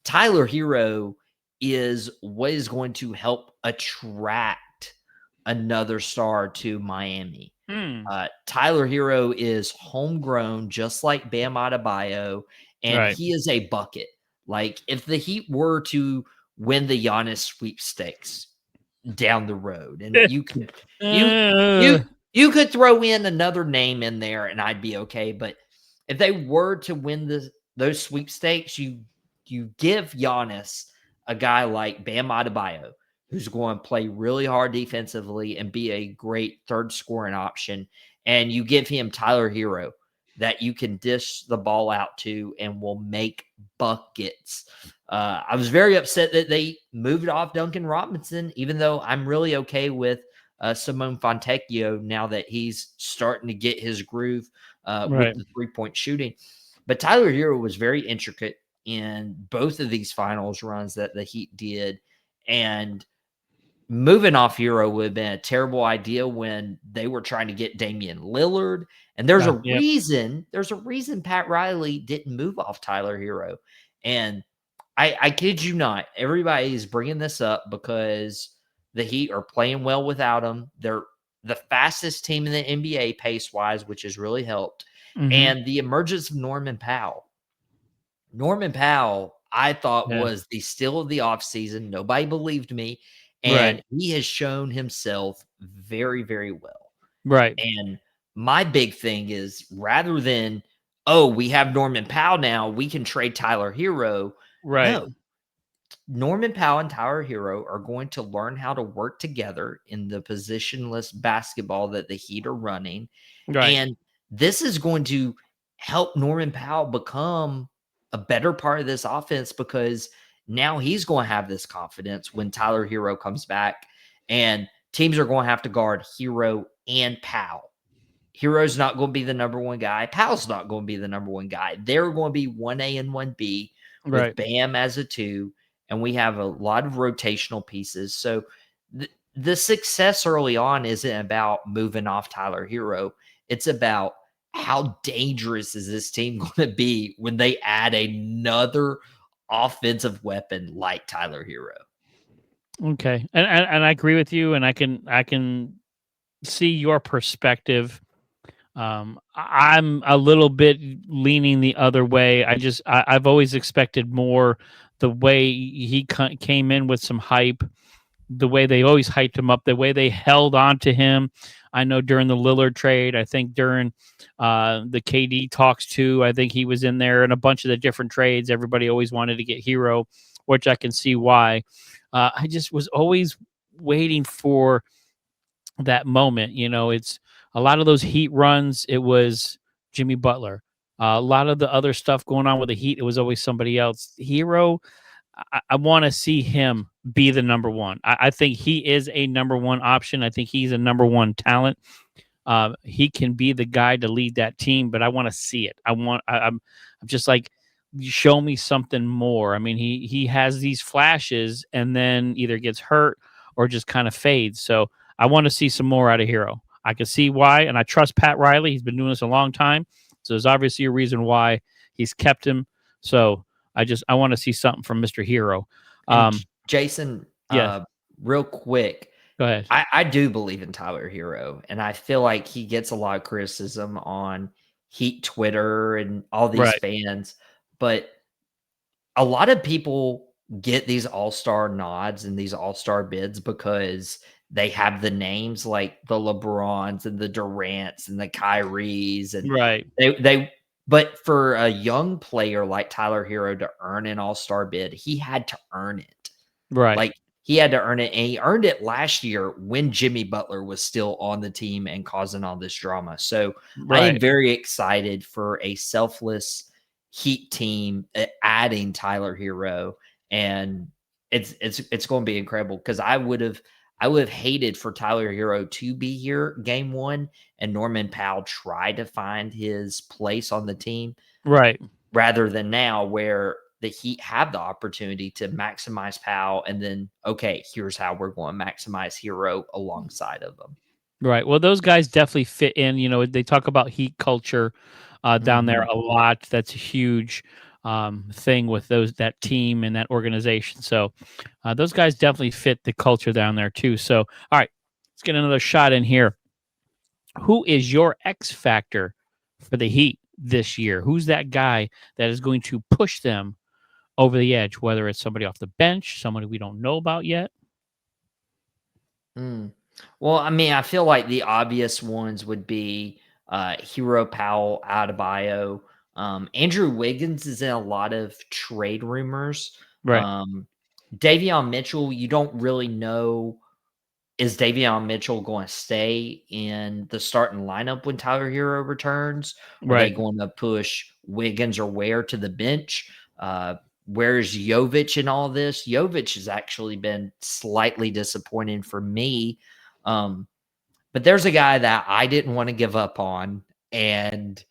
Tyler Herro is what is going to help attract another star to Miami. Tyler Herro is homegrown, just like Bam Adebayo, and he is a bucket. Like, if the Heat were to win the Giannis sweepstakes down the road, and you could you could throw in another name in there, and I'd be okay. But if they were to win those sweepstakes, you give Giannis a guy like Bam Adebayo, who's going to play really hard defensively and be a great third scoring option. And you give him Tyler Herro that you can dish the ball out to and will make buckets. I was very upset that they moved off Duncan Robinson, even though I'm really okay with Simone Fontecchio now that he's starting to get his groove with the three-point shooting. But Tyler Herro was very intricate in both of these finals runs that the Heat did. And moving off Herro would have been a terrible idea when they were trying to get Damian Lillard. And there's a reason Pat Riley didn't move off Tyler Herro. And I kid you not, everybody is bringing this up because the Heat are playing well without him. They're the fastest team in the NBA pace-wise, which has really helped. And the emergence of Norman Powell. Norman Powell, I thought, was the steal of the offseason. Nobody believed me. And he has shown himself very, very well. And my big thing is, rather than, we have Norman Powell now, we can trade Tyler Herro. No. Norman Powell and Tyler Herro are going to learn how to work together in the positionless basketball that the Heat are running. And this is going to help Norman Powell become a better part of this offense, because now he's going to have this confidence when Tyler Herro comes back, and teams are going to have to guard Herro and Powell. Herro's not going to be the number one guy. Powell's not going to be the number one guy. They're going to be 1A and 1B with Bam as a 2, and we have a lot of rotational pieces. So the success early on isn't about moving off Tyler Herro. It's about how dangerous is this team going to be when they add another offensive weapon like Tyler Herro. Okay. And I agree with you, and I can see your perspective. I'm a little bit leaning the other way. I've always expected more, the way he came in with some hype, the way they always hyped him up, the way they held on to him. I know during the Lillard trade, I think during the KD talks too, I think he was in there, and a bunch of the different trades. Everybody always wanted to get Herro, which I can see why. I just was always waiting for that moment. It's a lot of those Heat runs. It was Jimmy Butler. A lot of the other stuff going on with the Heat, it was always somebody else. Herro, I want to see him be the number one. I think he is a number one option. I think he's a number one talent. He can be the guy to lead that team, but I want to see it. I'm just like, show me something more. I mean, he has these flashes and then either gets hurt or just kind of fades. So I want to see some more out of Herro. I can see why, and I trust Pat Riley. He's been doing this a long time, so there's obviously a reason why he's kept him. So I want to see something from Mr. Herro. Jason, real quick, go ahead. I do believe in Tyler Herro, and I feel like he gets a lot of criticism on Heat Twitter and all these fans. But a lot of people get these all-star nods and these all-star bids because they have the names like the LeBrons and the Durants and the Kyries, and Right. they but for a young player like Tyler Herro to earn an all-star bid, he had to earn it. Right. Like, he had to earn it, and he earned it last year when Jimmy Butler was still on the team and causing all this drama. So I am Right. very excited for a selfless Heat team adding Tyler Herro, and it's going to be incredible because I would have hated for Tyler Herro to be here game one and Norman Powell try to find his place on the team Right. rather than now where the Heat have the opportunity to maximize Powell and then, okay, here's how we're going to maximize Herro alongside of them. Right. Well, those guys definitely fit in. They talk about Heat culture down there Mhm. a lot. That's a huge thing with that team and that organization. So those guys definitely fit the culture down there too. So, all right, let's get another shot in here. Who is your X factor for the Heat this year? Who's that guy that is going to push them over the edge? Whether it's somebody off the bench, somebody we don't know about yet. Mm. Well, I mean, I feel like the obvious ones would be Hero Powell, Adebayo. Andrew Wiggins is in a lot of trade rumors. Right. Davion Mitchell, you don't really know. Is Davion Mitchell going to stay in the starting lineup when Tyler Hero returns? Are they Right. going to push Wiggins or Ware to the bench? Where's Jovic in all this? Jovic has actually been slightly disappointing for me. But there's a guy that I didn't want to give up on. And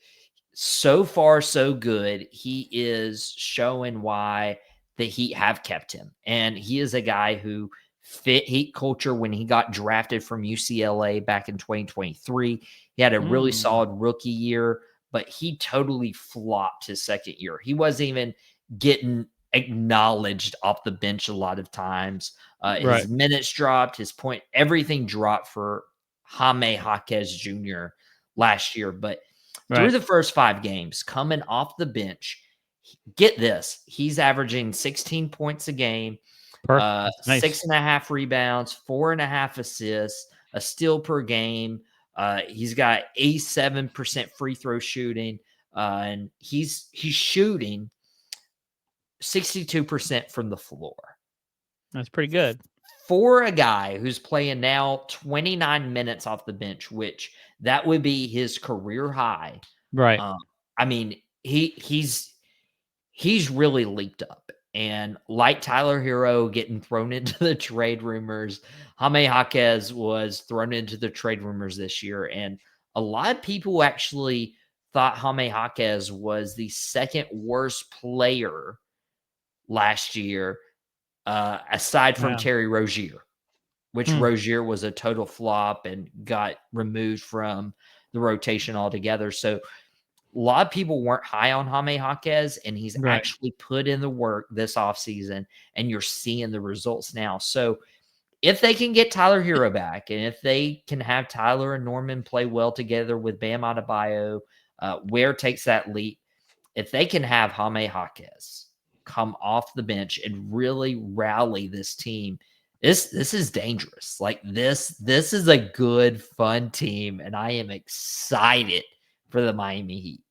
so far, so good. He is showing why the Heat have kept him. And he is a guy who fit Heat culture when he got drafted from UCLA back in 2023. He had a really Mm. solid rookie year, but he totally flopped his second year. He wasn't even getting acknowledged off the bench a lot of times. Right. His minutes dropped, his point, everything dropped for Jaime Jaquez Jr. last year. But through Right. the first 5 games, coming off the bench, get this, he's averaging 16 points a game, Perfect. That's nice. 6.5 rebounds, 4.5 assists, a steal per game. He's got 87% free throw shooting, and he's shooting 62% from the floor. That's pretty good. For a guy who's playing now 29 minutes off the bench, which that would be his career high. Right. I mean, he's really leaped up. And like Tyler Herro getting thrown into the trade rumors, Jaime Jaquez was thrown into the trade rumors this year. And a lot of people actually thought Jaime Jaquez was the second worst player last year, aside from Yeah. Terry Rozier, which Hmm. Rozier was a total flop and got removed from the rotation altogether. So a lot of people weren't high on Jaime Jaquez, and he's Right. actually put in the work this offseason, and you're seeing the results now. So if they can get Tyler Herro back, and if they can have Tyler and Norman play well together with Bam Adebayo, Ware takes that leap, if they can have Jaime Jaquez come off the bench and really rally this team, this is dangerous. Like this is a good, fun team, and I am excited for the Miami Heat.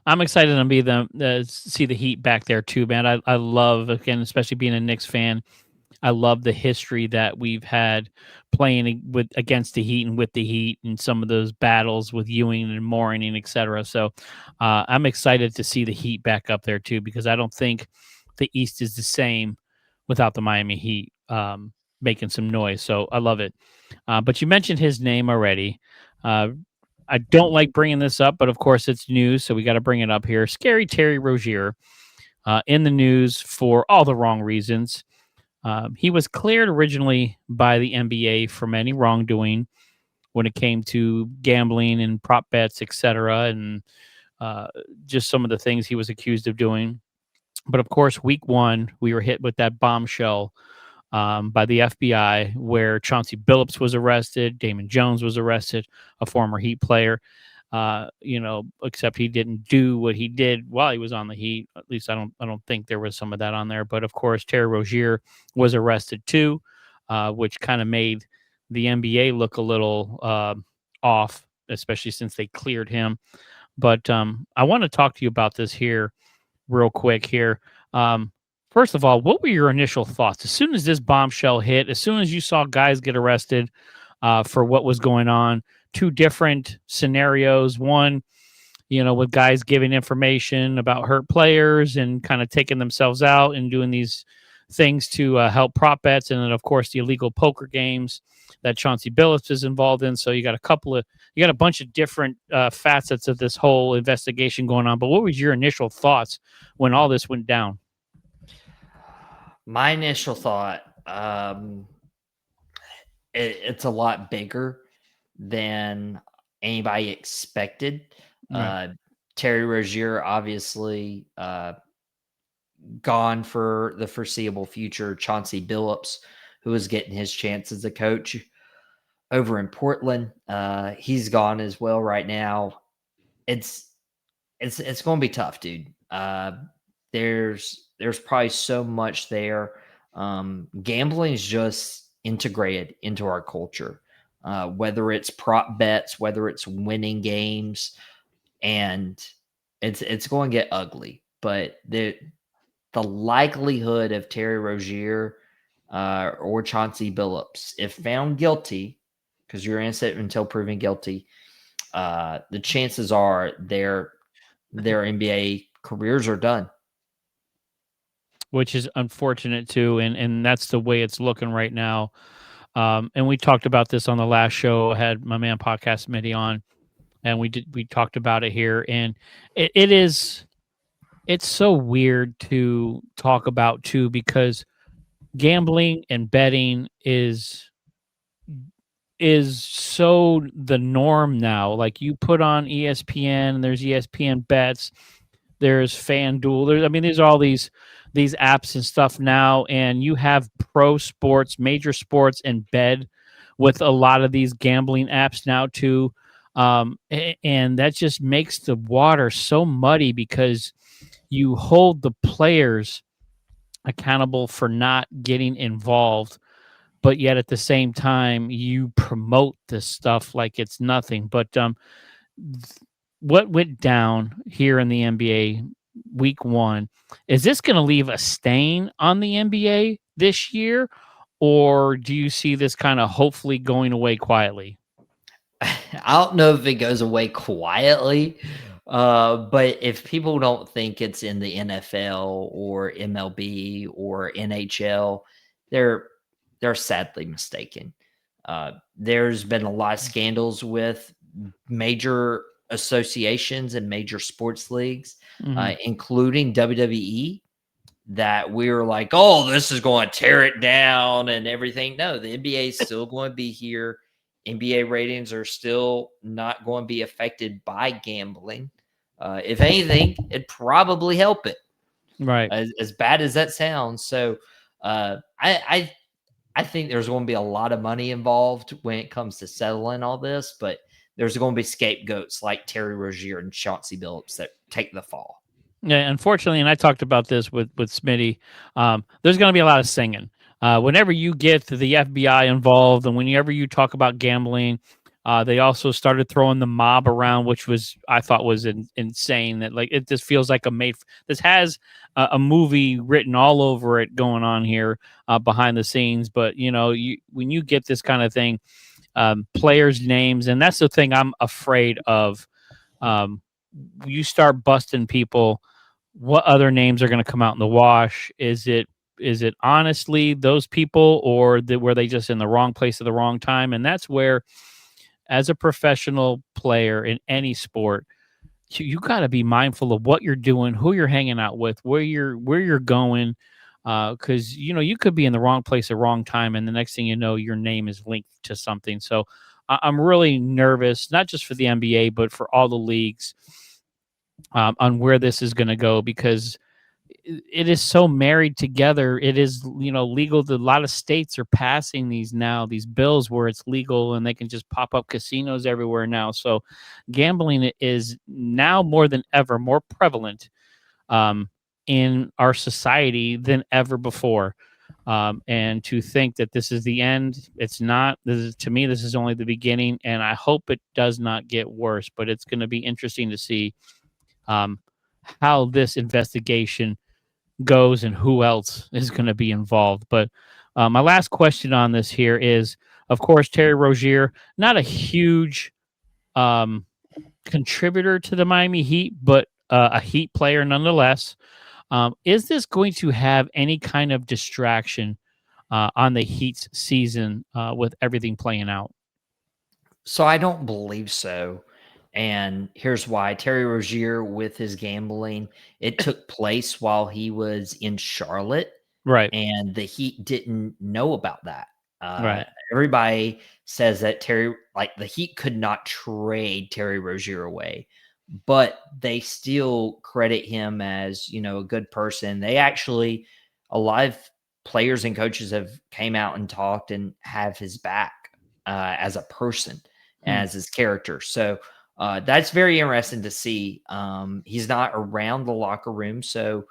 I'm excited to be them see the Heat back there too, man. I love, again, especially being a Knicks fan. I love the history that we've had playing with against the Heat and with the Heat and some of those battles with Ewing and Morant and et cetera. So I'm excited to see the Heat back up there too, because I don't think the East is the same without the Miami Heat making some noise. So I love it. But you mentioned his name already. Uh, I don't like bringing this up, but of course it's news, so we got to bring it up here. Scary Terry Rozier in the news for all the wrong reasons. He was cleared originally by the NBA from any wrongdoing when it came to gambling and prop bets, etc., and uh, just some of the things he was accused of doing. But of course, week one, we were hit with that bombshell by the FBI where Chauncey Billups was arrested, Damon Jones was arrested, a former Heat player. except he didn't do what he did while he was on the Heat. At least I don't think there was some of that on there. But of course, Terry Rozier was arrested too, which kind of made the NBA look a little off, especially since they cleared him. But I want to talk to you about this here real quick here. First of all, what were your initial thoughts as soon as this bombshell hit? As soon as you saw guys get arrested for what was going on? Two different scenarios. One, with guys giving information about hurt players and kind of taking themselves out and doing these things to help prop bets, and then of course the illegal poker games that Chauncey Billups is involved in. So you got a bunch of different facets of this whole investigation going on. But what was your initial thoughts when all this went down? My initial thought, it's a lot bigger than anybody expected. Right. Terry Rozier obviously gone for the foreseeable future. Chauncey Billups, who is getting his chance as a coach over in Portland, he's gone as well right now. It's going to be tough, dude. There's probably so much there. Gambling is just integrated into our culture, whether it's prop bets, whether it's winning games, and it's going to get ugly. But the likelihood of Terry Rozier or Chauncey Billups, if found guilty, because you're innocent until proven guilty, the chances are their NBA careers are done. Which is unfortunate too, and that's the way it's looking right now. And we talked about this on the last show. I had my man Podcast Smitty on, and we talked about it here. And it's so weird to talk about too, because gambling and betting is so the norm now. Like, you put on ESPN, and there's ESPN bets, there's FanDuel, there's all these apps and stuff now, and you have pro sports, major sports in bed with a lot of these gambling apps now too. And that just makes the water so muddy, because you hold the players accountable for not getting involved, but yet at the same time you promote this stuff like it's nothing. But what went down here in the NBA week 1, is this going to leave a stain on the NBA this year, or do you see this kind of hopefully going away quietly? I don't know if it goes away quietly, but if people don't think it's in the NFL or MLB or NHL, they're sadly mistaken. There's been a lot of scandals with major associations and major sports leagues, including WWE, that we were like, oh, this is going to tear it down and everything. No, the NBA is still going to be here. NBA ratings are still not going to be affected by gambling. If anything, it'd probably help it. Right. As bad as that sounds. So I think there's going to be a lot of money involved when it comes to settling all this, but there's going to be scapegoats like Terry Rozier and Chauncey Billups that take the fall. Yeah, unfortunately, and I talked about this with Smitty, there's going to be a lot of singing. Whenever you get the FBI involved, and whenever you talk about gambling, they also started throwing the mob around, which I thought was insane. That, like, it just feels like this has a movie written all over it going on here behind the scenes. But when you get this kind of thing, players' names, and that's the thing I'm afraid of. You start busting people, what other names are going to come out in the wash? Is it honestly those people, or were they just in the wrong place at the wrong time? And that's where, as a professional player in any sport, you got to be mindful of what you're doing, who you're hanging out with, where you're going, because you could be in the wrong place at the wrong time, and the next thing you know, your name is linked to something. So I'm really nervous, not just for the NBA, but for all the leagues, on where this is going to go, because it is so married together. It is, legal. A lot of states are passing these bills where it's legal and they can just pop up casinos everywhere now. So gambling is now more than ever more prevalent in our society than ever before. And to think that this is the end, it's not. To me, this is only the beginning, and I hope it does not get worse. But it's going to be interesting to see how this investigation goes and who else is going to be involved. But my last question on this here is, of course, Terry Rozier, not a huge contributor to the Miami Heat, but a Heat player nonetheless. Is this going to have any kind of distraction on the Heat's season with everything playing out? So I don't believe so. And here's why. Terry Rozier, with his gambling, it took place while he was in Charlotte, Right. and the Heat didn't know about that. Right. Everybody says that the Heat could not trade Terry Rozier away, but they still credit him as, a good person. They actually, a lot of players and coaches have came out and talked and have his back as a person, as his character. So that's very interesting to see. He's not around the locker room, so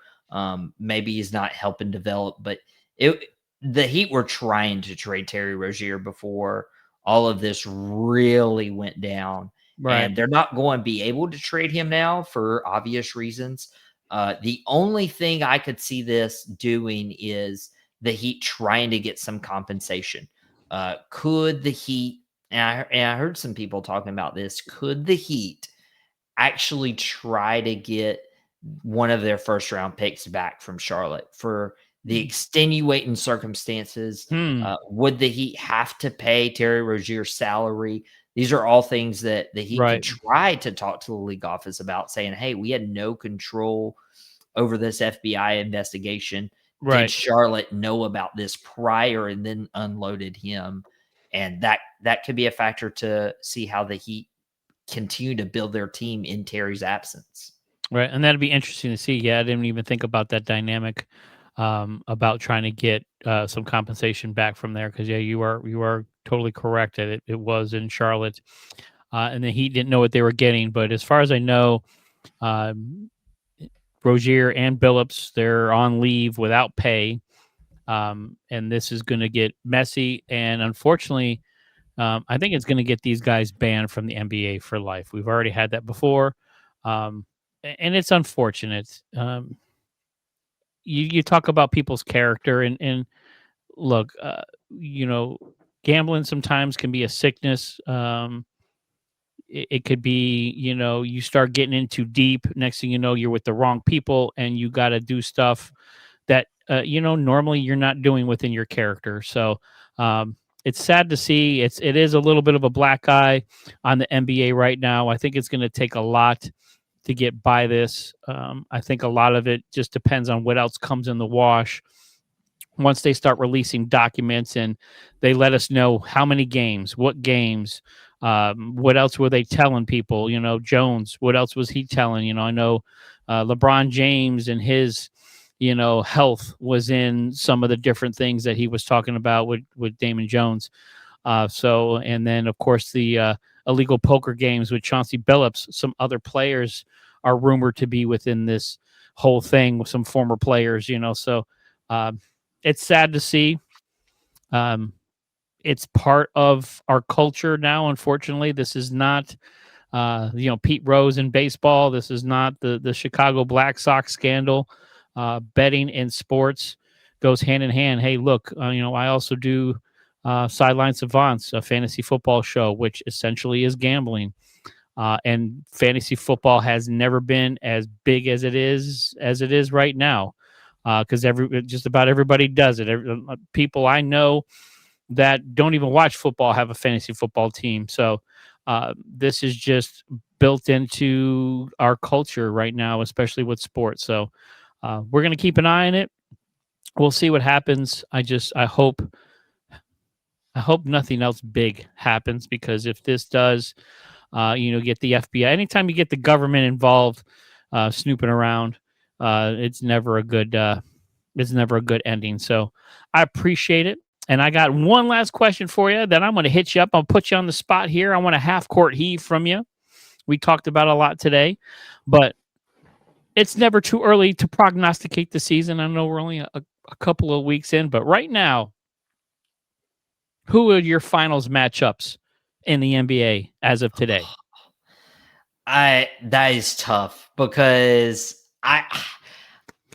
maybe he's not helping develop. But the Heat were trying to trade Terry Rozier before all of this really went down. Right. And they're not going to be able to trade him now for obvious reasons. The only thing I could see this doing is the Heat trying to get some compensation. Could the Heat, and I heard some people talking about this, could the Heat actually try to get one of their first round picks back from Charlotte for the extenuating circumstances? Would the Heat have to pay Terry Rozier's salary? These are all things that the Heat could try to talk to the league office about, saying, hey, we had no control over this FBI investigation. Right. Did Charlotte know about this prior and then unloaded him? And that could be a factor to see how the Heat continue to build their team in Terry's absence. Right, and that'd be interesting to see. Yeah, I didn't even think about that dynamic about trying to get some compensation back from there. Because you are totally correct that it was in Charlotte, and the Heat didn't know what they were getting. But as far as I know, Rozier and Billups, they're on leave without pay, and this is going to get messy. And unfortunately, I think it's going to get these guys banned from the NBA for life. We've already had that before. And it's unfortunate. You talk about people's character and look, gambling sometimes can be a sickness. It could be, you start getting in too deep. Next thing you know, you're with the wrong people and you got to do stuff that, normally you're not doing within your character. So, it's sad to see. It is a little bit of a black eye on the NBA right now. I think it's going to take a lot to get by this. I think a lot of it just depends on what else comes in the wash. Once they start releasing documents and they let us know how many games, what games, what else were they telling people? Jones, what else was he telling? I know LeBron James and his, health was in some of the different things that he was talking about with Damon Jones. And then of course the illegal poker games with Chauncey Billups. Some other players are rumored to be within this whole thing with some former players, So it's sad to see. It's part of our culture now. Unfortunately, this is not, Pete Rose in baseball. This is not the Chicago Black Sox scandal. Betting in sports goes hand in hand. Hey, look, I also do Sideline Savants, a fantasy football show, which essentially is gambling. And fantasy football has never been as big as it is right now, because just about everybody does it. People I know that don't even watch football have a fantasy football team. So this is just built into our culture right now, especially with sports. So we're going to keep an eye on it. We'll see what happens. I hope nothing else big happens, because if this does, get the FBI, anytime you get the government involved, snooping around, it's never a good ending. So I appreciate it. And I got one last question for you that I'm going to hit you up. I'll put you on the spot here. I want a half court heave from you. We talked about a lot today, but it's never too early to prognosticate the season. I know we're only a couple of weeks in, but right now, who are your finals matchups in the NBA as of today? That is tough because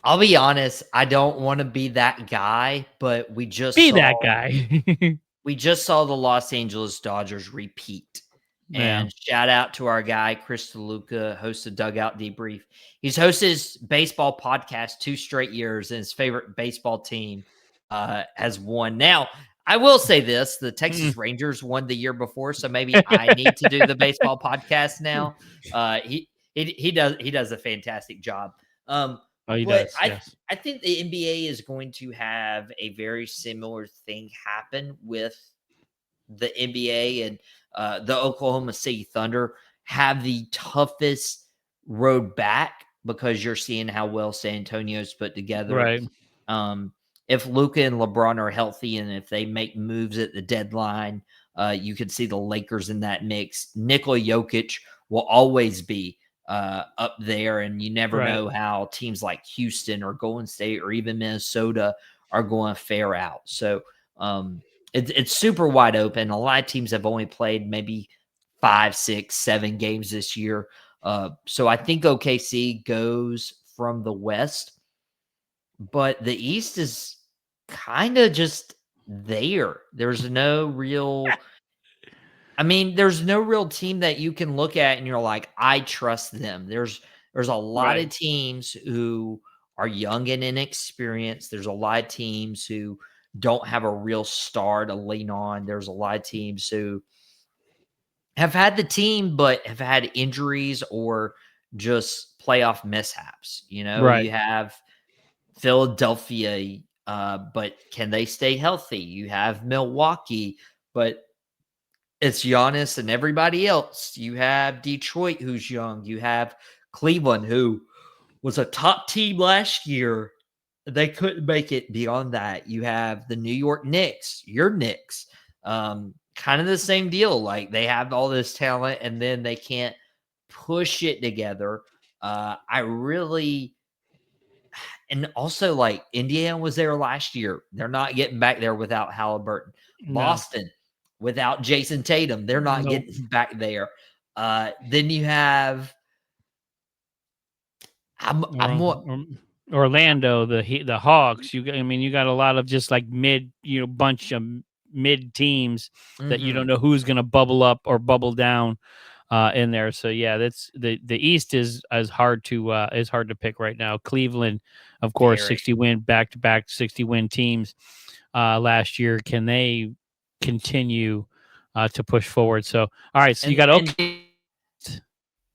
I'll be honest, I don't want to be that guy, but Be that guy. we just saw the Los Angeles Dodgers repeat. Yeah. And shout out to our guy, Chris DeLuca, host of Dugout Debrief. He's hosted his baseball podcast 2 straight years, and his favorite baseball team has won. Now, I will say this: the Texas Rangers won the year before, so maybe I need to do the baseball podcast now. He does a fantastic job. He But does. Yes. I think the NBA is going to have a very similar thing happen with the NBA and the Oklahoma City Thunder have the toughest road back because you're seeing how well San Antonio's put together. Right. If Luka and LeBron are healthy and if they make moves at the deadline, you could see the Lakers in that mix. Nikola Jokic will always be up there, and you never know how teams like Houston or Golden State or even Minnesota are going to fare out. So it's super wide open. A lot of teams have only played maybe 5, 6, 7 games this year. So I think OKC goes from the West, but the East is kind of just there. There's no real team that you can look at and you're like, I trust them. There's a lot of teams who are young and inexperienced. There's a lot of teams who don't have a real star to lean on. There's a lot of teams who have had the team but have had injuries or just playoff mishaps. You have Philadelphia, but can they stay healthy? You have Milwaukee, but it's Giannis and everybody else. You have Detroit, who's young. You have Cleveland, who was a top team last year. They couldn't make it beyond that. You have the New York Knicks, your Knicks. Kind of the same deal. Like, they have all this talent and then they can't push it together. And also, like, Indiana was there last year. They're not getting back there without Halliburton. No. Boston, without Jason Tatum, they're not getting back there. Then you have Orlando, the Hawks. You got a lot of just like bunch of mid teams that you don't know who's going to bubble up or bubble down in there. So yeah, that's the East is hard to pick right now. Cleveland, of course, 60 win back-to-back 60 win teams last year. Can they continue to push forward? So all right, so you got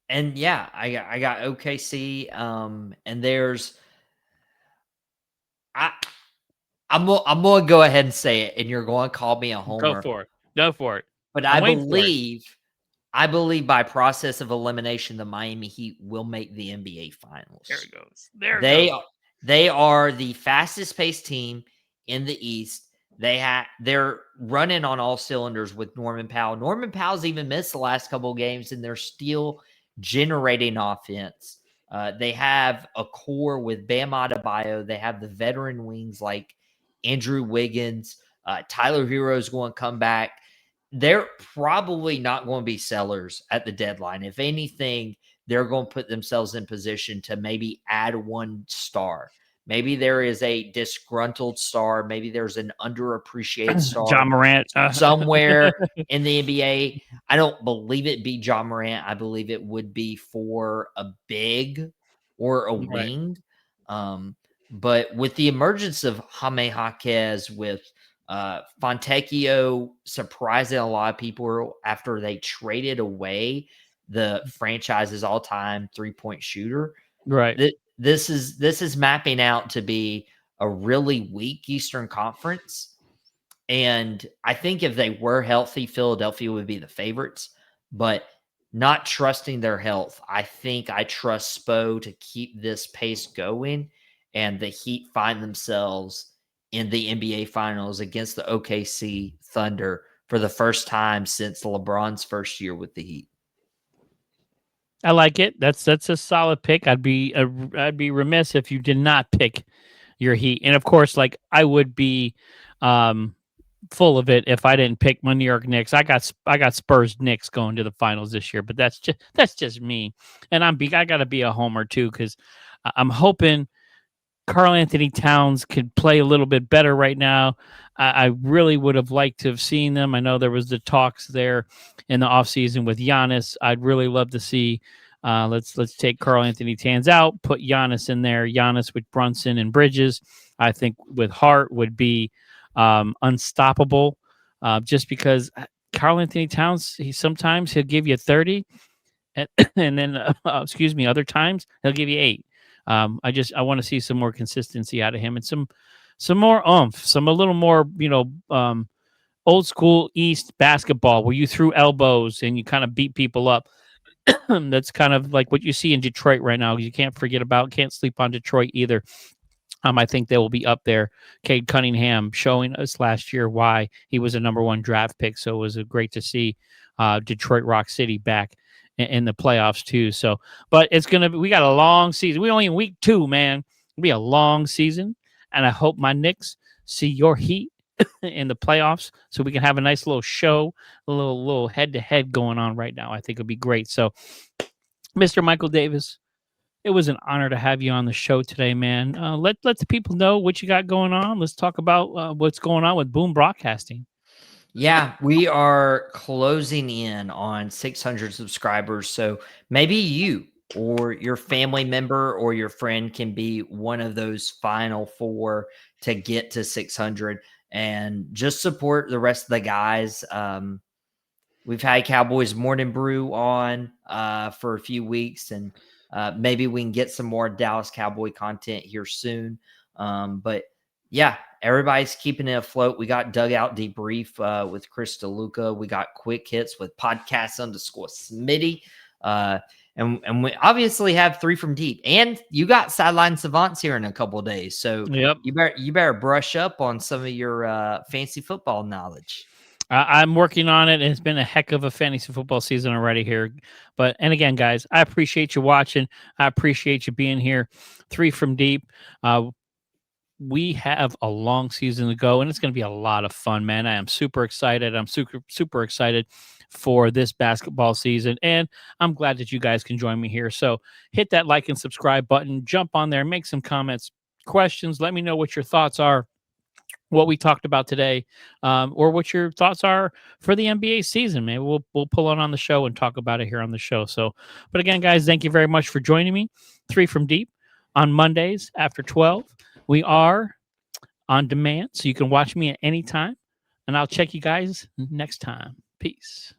and yeah, I got OKC. And there's I'm gonna go ahead and say it, and you're going to call me a homer. Go for it. But I believe by process of elimination, the Miami Heat will make the NBA Finals. There it goes. They are the fastest paced team in the East. They're running on all cylinders with Norman Powell. Norman Powell's even missed the last couple of games, and they're still generating offense. They have a core with Bam Adebayo. They have the veteran wings like Andrew Wiggins. Tyler Herro is going to come back. They're probably not going to be sellers at the deadline. If anything, they're going to put themselves in position to maybe add one star. Maybe there is a disgruntled star. Maybe there's an underappreciated star. John Morant. Somewhere in the NBA. I don't believe it be John Morant. I believe it would be for a big or a wing. But with the emergence of Jaime Jaquez, with Fontecchio surprising a lot of people after they traded away the franchise's all-time three-point shooter. Right. This is mapping out to be a really weak Eastern Conference. And I think if they were healthy, Philadelphia would be the favorites. But not trusting their health. I think I trust Spo to keep this pace going, and the Heat find themselves in the NBA Finals against the OKC Thunder for the first time since LeBron's first year with the Heat. I like it. That's a solid pick. I'd be remiss if you did not pick your Heat, and of course, like I would be full of it if I didn't pick my New York Knicks. I got Spurs Knicks going to the finals this year, but that's just me, and I got to be a homer too because I'm hoping Karl Anthony Towns could play a little bit better right now. I really would have liked to have seen them. I know there was the talks there in the offseason with Giannis. I'd really love to see. Let's take Karl Anthony Towns out, put Giannis in there. Giannis with Brunson and Bridges. I think with Hart would be unstoppable. Just because Karl Anthony Towns, he'll give you 30, and then other times he'll give you 8. I want to see some more consistency out of him and some more oomph, a little more, old school East basketball where you threw elbows and you kind of beat people up. That's kind of like what you see in Detroit right now. You can't sleep on Detroit either. I think they will be up there. Cade Cunningham showing us last year why he was a number 1 draft pick. So it was great to see Detroit Rock City back in the playoffs too. So, but we got a long season. We only in week 2, man. It'll be a long season. And I hope my Knicks see your Heat in the playoffs so we can have a nice little show, a little head-to-head going on right now. I think it'll be great. So, Mr. Michael Davis, it was an honor to have you on the show today, man. Let the people know what you got going on. Let's talk about what's going on with Boom Broadcasting. Yeah, we are closing in on 600 subscribers. So maybe you or your family member or your friend can be one of those final 4 to get to 600 and just support the rest of the guys. We've had Cowboys Morning Brew on for a few weeks, and maybe we can get some more Dallas Cowboy content here soon. But yeah, everybody's keeping it afloat. We got Dugout Debrief with Chris DeLuca. We got Quick Hits with Podcast_Smitty. And we obviously have 3 from Deep. And you got Sideline Savants here in a couple of days. So yep. you better brush up on some of your fantasy football knowledge. I'm working on it. It's been a heck of a fantasy football season already here. And again, guys, I appreciate you watching. I appreciate you being here. 3 from Deep. We have a long season to go, and it's going to be a lot of fun, man. I am super excited. I'm super excited for this basketball season, and I'm glad that you guys can join me here. So hit that like and subscribe button. Jump on there. Make some comments, questions. Let me know what your thoughts are, what we talked about today, or what your thoughts are for the NBA season. Maybe we'll pull it on the show and talk about it here on the show. So, but again, guys, thank you very much for joining me. 3 from Deep on Mondays after 12. We are on demand, so you can watch me at any time, and I'll check you guys next time. Peace.